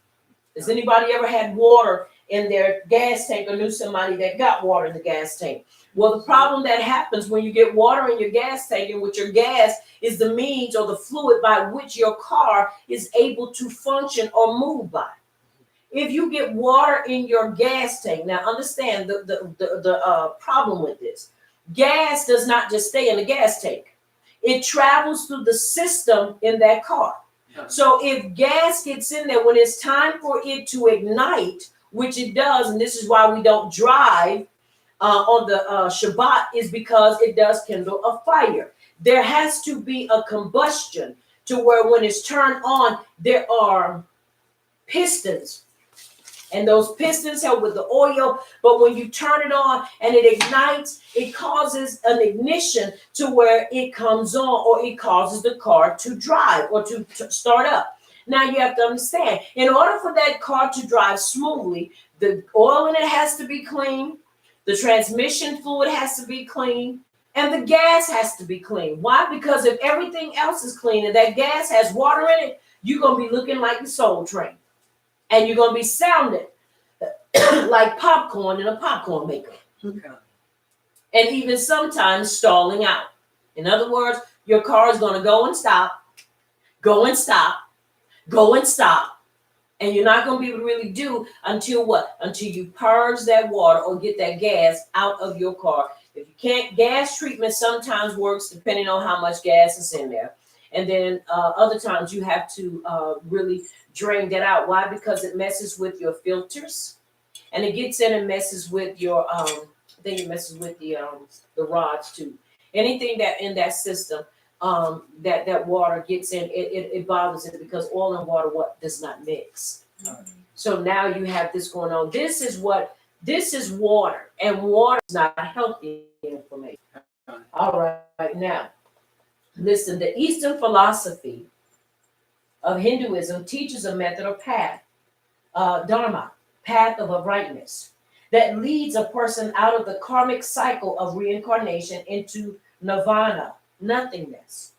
Has anybody ever had water in their gas tank or knew somebody that got water in the gas tank? Well, the problem that happens when you get water in your gas tank and with your gas is the means or the fluid by which your car is able to function or move by. If you get water in your gas tank, now understand the problem with this. Gas does not just stay in the gas tank. It travels through the system in that car. So if gas gets in there, when it's time for it to ignite, which it does, and this is why we don't drive on the Shabbat, is because it does kindle a fire. There has to be a combustion to where when it's turned on, there are pistons. And those pistons help with the oil, but when you turn it on and it ignites, it causes an ignition to where it comes on, or it causes the car to drive or to start up. Now you have to understand, in order for that car to drive smoothly, the oil in it has to be clean, the transmission fluid has to be clean, and the gas has to be clean. Why? Because if everything else is clean and that gas has water in it, you're going to be looking like the Soul Train. And you're going to be sounding like popcorn in a popcorn maker. Okay. And even sometimes stalling out. In other words, your car is going to go and stop, go and stop, go and stop. And you're not going to be able to really do until what? Until you purge that water or get that gas out of your car. If you can't, gas treatment sometimes works depending on how much gas is in there. And then other times you have to really drain that out. Why? Because it messes with your filters, and it gets in and messes with your I think it messes with the rods too. Anything that in that system that water gets in, it bothers it, because oil and water does not mix. So now you have this going on. This is water, and water is not healthy information. All right, now listen. The Eastern philosophy of Hinduism teaches a method or path, dharma, path of uprightness, that leads a person out of the karmic cycle of reincarnation into nirvana, nothingness.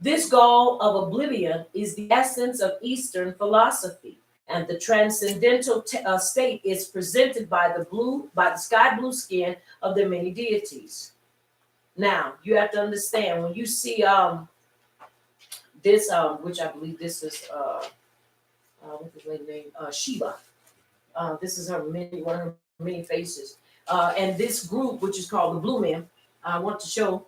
This goal of oblivion is the essence of Eastern philosophy, And the transcendental state is presented by the sky blue skin of the many deities. Now, you have to understand when you see this, which I believe this is what's his lady's name? Shiva. This is one of her many faces. And this group, which is called the Blue Men, I want to show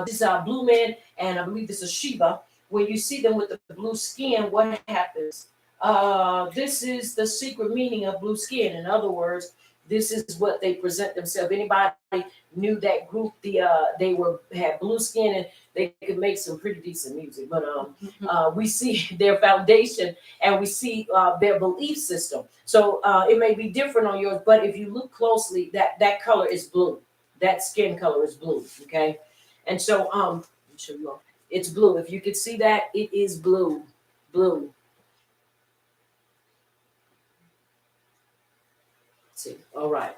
this Blue Men, and I believe this is Shiva. When you see them with the blue skin, what happens? This is the secret meaning of blue skin. In other words, this is what they present themselves. Anybody knew that group? They had blue skin, and they could make some pretty decent music. But we see their foundation, and we see their belief system. So it may be different on yours, but if you look closely, that color is blue. That skin color is blue. Okay, and so let me show you all. It's blue. If you could see that, it is blue. Blue. See, all right,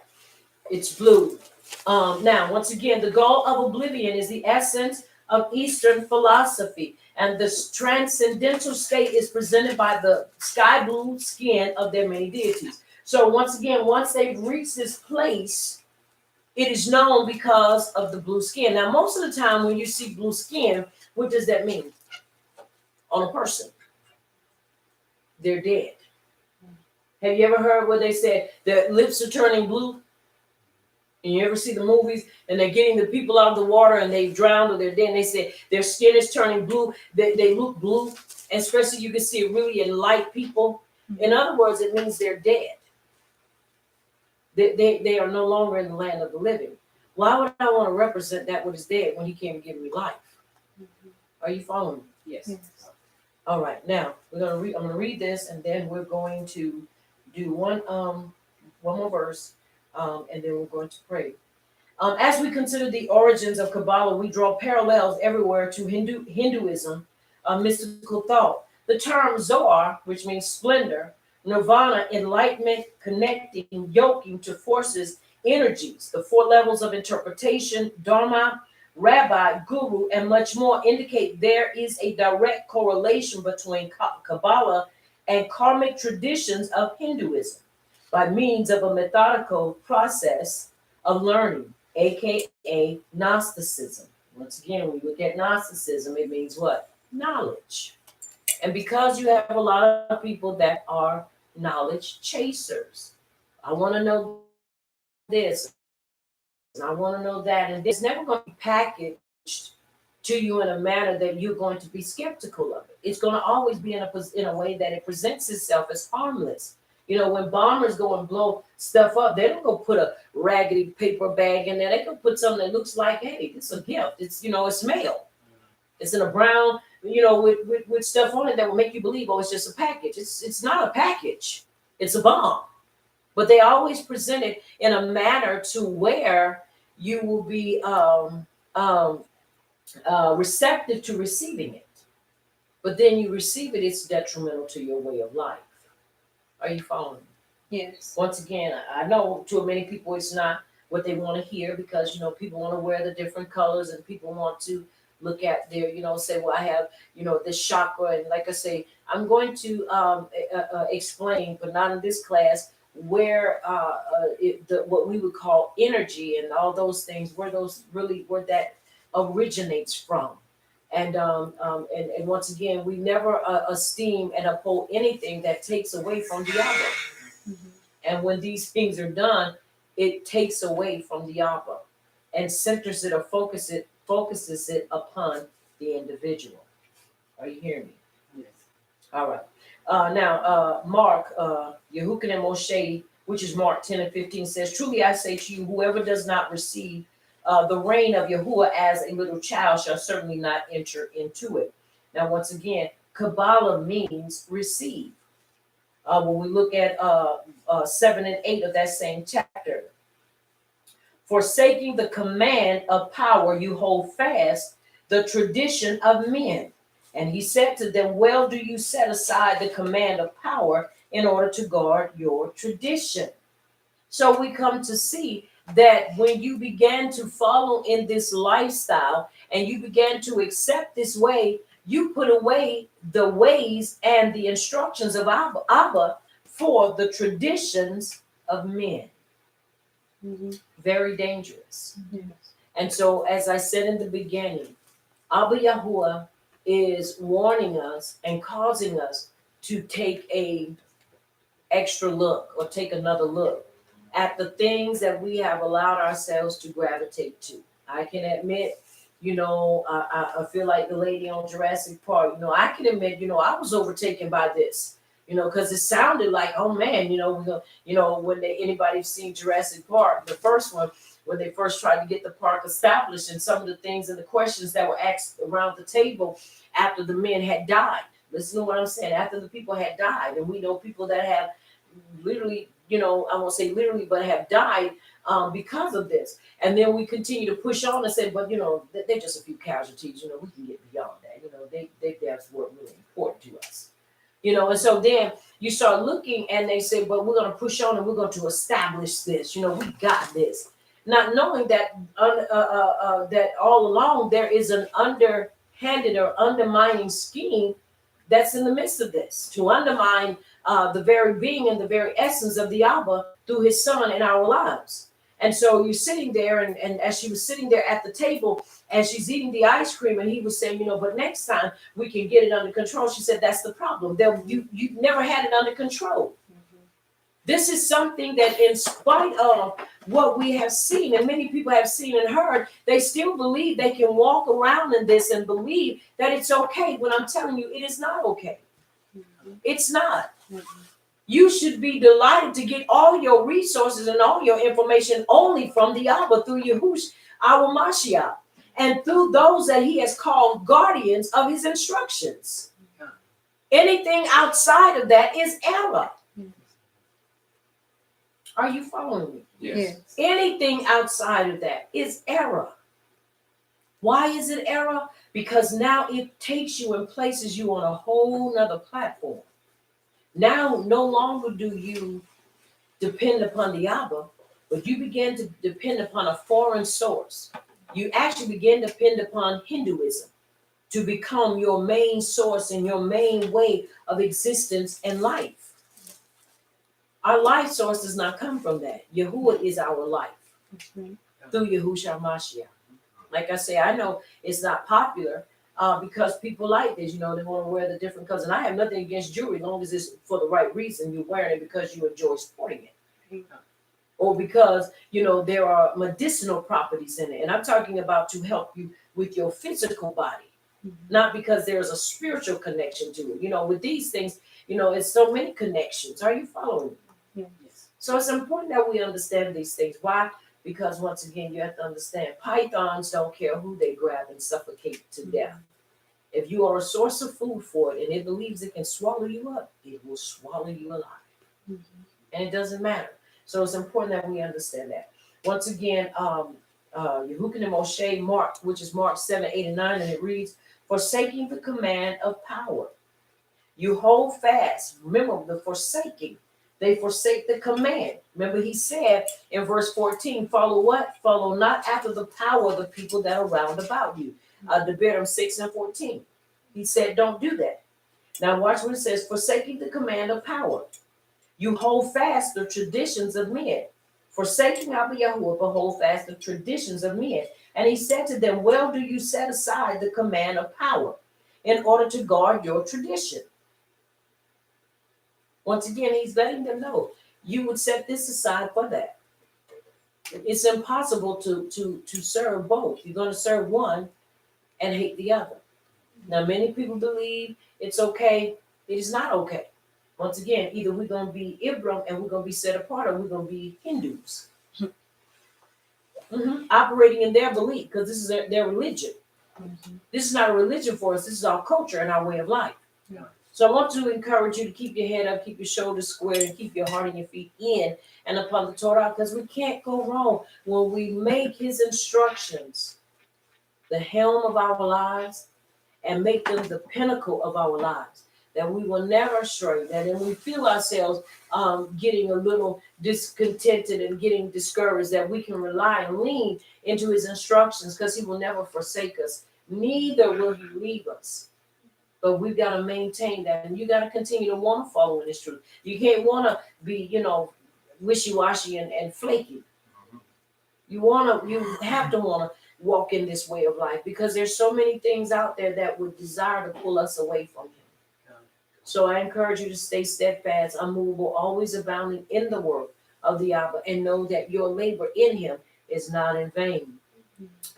it's blue. Now, once again, the goal of oblivion is the essence of Eastern philosophy, and this transcendental state is presented by the sky blue skin of their many deities. So, once again, once they've reached this place, it is known because of the blue skin. Now, most of the time, when you see blue skin, what does that mean on a person? They're dead. Have you ever heard where they said their lips are turning blue? And you ever see the movies and they're getting the people out of the water and they've drowned or they're dead, and they say their skin is turning blue, they look blue, and especially you can see it really in light people. In other words, it means they're dead. They are no longer in the land of the living. Why would I want to represent that what is dead when he came to give me life? Are you following me? Yes. All right, now I'm gonna read this, and then we're going to do one more verse, and then we're going to pray. As we consider the origins of Kabbalah, we draw parallels everywhere to Hinduism, mystical thought. The term Zohar, which means splendor, Nirvana, enlightenment, connecting, yoking to forces, energies, the four levels of interpretation, Dharma, Rabbi, Guru, and much more indicate there is a direct correlation between Kabbalah and karmic traditions of Hinduism by means of a methodical process of learning, aka Gnosticism. Once again, when we look at Gnosticism, it means what? Knowledge. And because you have a lot of people that are knowledge chasers, I want to know this, and I want to know that, and it's never going to be packaged to you in a manner that you're going to be skeptical of it. It's going to always be in a way that it presents itself as harmless. You know, when bombers go and blow stuff up, they don't go put a raggedy paper bag in there. They can put something that looks like, hey, it's a gift. It's, it's mail. It's in a brown, with stuff on it that will make you believe, oh, it's just a package. It's not a package. It's a bomb. But they always present it in a manner to where you will be receptive to receiving it. But then you receive it, it's detrimental to your way of life. Are you following me? Yes. Once again, I know to many people it's not what they want to hear, because, people want to wear the different colors, and people want to look at their, say, well, I have, this chakra. And like I say, I'm going to explain, but not in this class, where what we would call energy and all those things, where that originates from. And once again, we never esteem and uphold anything that takes away from the Abba. Mm-hmm. And when these things are done, it takes away from the Abba and centers it or focuses it upon the individual. Are you hearing me? Yes. All right. Now, Mark, Yehukin and Moshe, which is Mark 10 and 15, says, truly I say to you, whoever does not receive the reign of Yahuwah as a little child shall certainly not enter into it. Now, once again, Kabbalah means receive. When we look at 7 and 8 of that same chapter, forsaking the command of power, you hold fast the tradition of men. And he said to them, well, do you set aside the command of power in order to guard your tradition? So we come to see that when you began to follow in this lifestyle and you began to accept this way, you put away the ways and the instructions of Abba for the traditions of men. Very dangerous. And so, as I said in the beginning, Abba Yahuwah is warning us and causing us to take a extra look or take another look at the things that we have allowed ourselves to gravitate to. I can admit, I feel like the lady on Jurassic Park. I can admit, I was overtaken by this. Because it sounded like, oh man, when anybody's seen Jurassic Park, the first one, when they first tried to get the park established, and some of the things and the questions that were asked around the table after the men had died. Listen to what I'm saying. After the people had died, and we know people that have literally, I won't say literally, but have died because of this. And then we continue to push on and say, but they're just a few casualties. We can get beyond that. They deaths were really important to us. And so then you start looking and they say, but we're going to push on and we're going to establish this. We got this. Not knowing that that all along there is an underhanded or undermining scheme that's in the midst of this to undermine the very being and the very essence of the Abba through his son in our lives. And so you're sitting there, and as she was sitting there at the table, and she's eating the ice cream, and he was saying, but next time we can get it under control. She said, that's the problem. You've never had it under control. This is something that, in spite of what we have seen, and many people have seen and heard, they still believe they can walk around in this and believe that it's okay. When I'm telling you, it is not okay. It's not. You should be delighted to get all your resources and all your information only from the Abba through Yahushua, our Mashiach, and through those that he has called guardians of his instructions. Anything outside of that is error. Are you following me? Yes. Anything outside of that is error. Why is it error? Because now it takes you and places you on a whole nother platform. Now, no longer do you depend upon the Abba, but you begin to depend upon a foreign source. You actually begin to depend upon Hinduism to become your main source and your main way of existence and life. Our life source does not come from that. Yahuwah is our life through Yahushua Mashiach. Like I say, I know it's not popular because people like this. They want to wear the different colors. And I have nothing against jewelry as long as it's for the right reason. You're wearing it because you enjoy sporting it. Or because, there are medicinal properties in it. And I'm talking about to help you with your physical body. Not because there's a spiritual connection to it. With these things, it's so many connections. Are you following me? Yes. So it's important that we understand these things. Why? Because once again, you have to understand, pythons don't care who they grab and suffocate to death. If you are a source of food for it and it believes it can swallow you up, it will swallow you alive. And it doesn't matter. So it's important that we understand that. Once again, Yehukin and Moshe Mark, which is Mark 7, 8, and 9, and it reads, forsaking the command of power. You hold fast. Remember the forsaking. They forsake the command. Remember he said in verse 14, follow what? Follow not after the power of the people that are round about you. Devarim 6 and 14. He said, don't do that. Now watch what it says, forsaking the command of power. You hold fast the traditions of men. Forsaking Abba Yahuwah, but hold fast the traditions of men. And he said to them, well, do you set aside the command of power in order to guard your tradition? Once again, he's letting them know you would set this aside for that. It's impossible to serve both. You're going to serve one and hate the other. Now, many people believe it's okay. It is not okay. Once again, either we're going to be Ibram and we're going to be set apart, or we're going to be Hindus. Operating in their belief, because this is their religion. This is not a religion for us. This is our culture and our way of life. So I want to encourage you to keep your head up, keep your shoulders squared, and keep your heart and your feet in and upon the Torah, because we can't go wrong when we make his instructions the helm of our lives and make them the pinnacle of our lives. That we will never stray, that when we feel ourselves getting a little discontented and getting discouraged, that we can rely and lean into his instructions, because he will never forsake us, neither will he leave us. But we've got to maintain that, and you got to continue to want to follow in this truth. You can't want to be, wishy-washy and flaky. You have to want to walk in this way of life, because there's so many things out there that would desire to pull us away from him. So I encourage you to stay steadfast, unmovable, always abounding in the work of the Abba, and know that your labor in him is not in vain.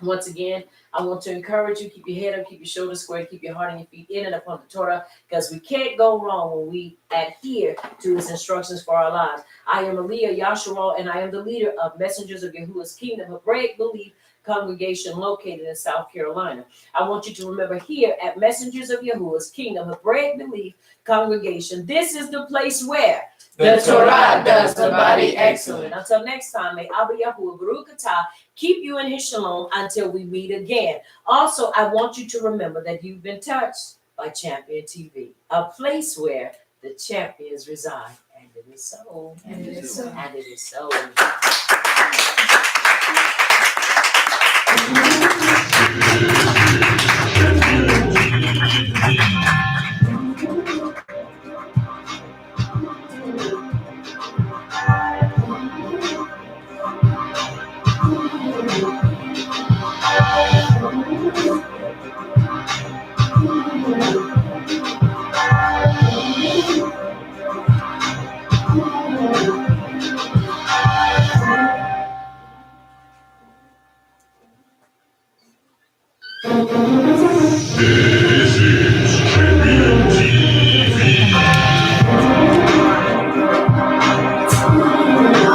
Once again, I want to encourage you, keep your head up, keep your shoulders square, keep your heart and your feet in and upon the Torah, because we can't go wrong when we adhere to his instructions for our lives. I am Aliyah Yasharal, and I am the leader of Messengers of Yahuwah's Kingdom Hebraic Belief congregation located in South Carolina. I want you to remember, here at Messengers of Yahuwah's Kingdom Hebraic Belief congregation, this is the place where The Torah does the body excellent. Until next time, may Abba Yahuwah Baruch Atah keep you in his shalom until we meet again. Also, I want you to remember that you've been touched by Champion TV, a place where the champions reside. And it is so. And it is so. And it is so. Yeah.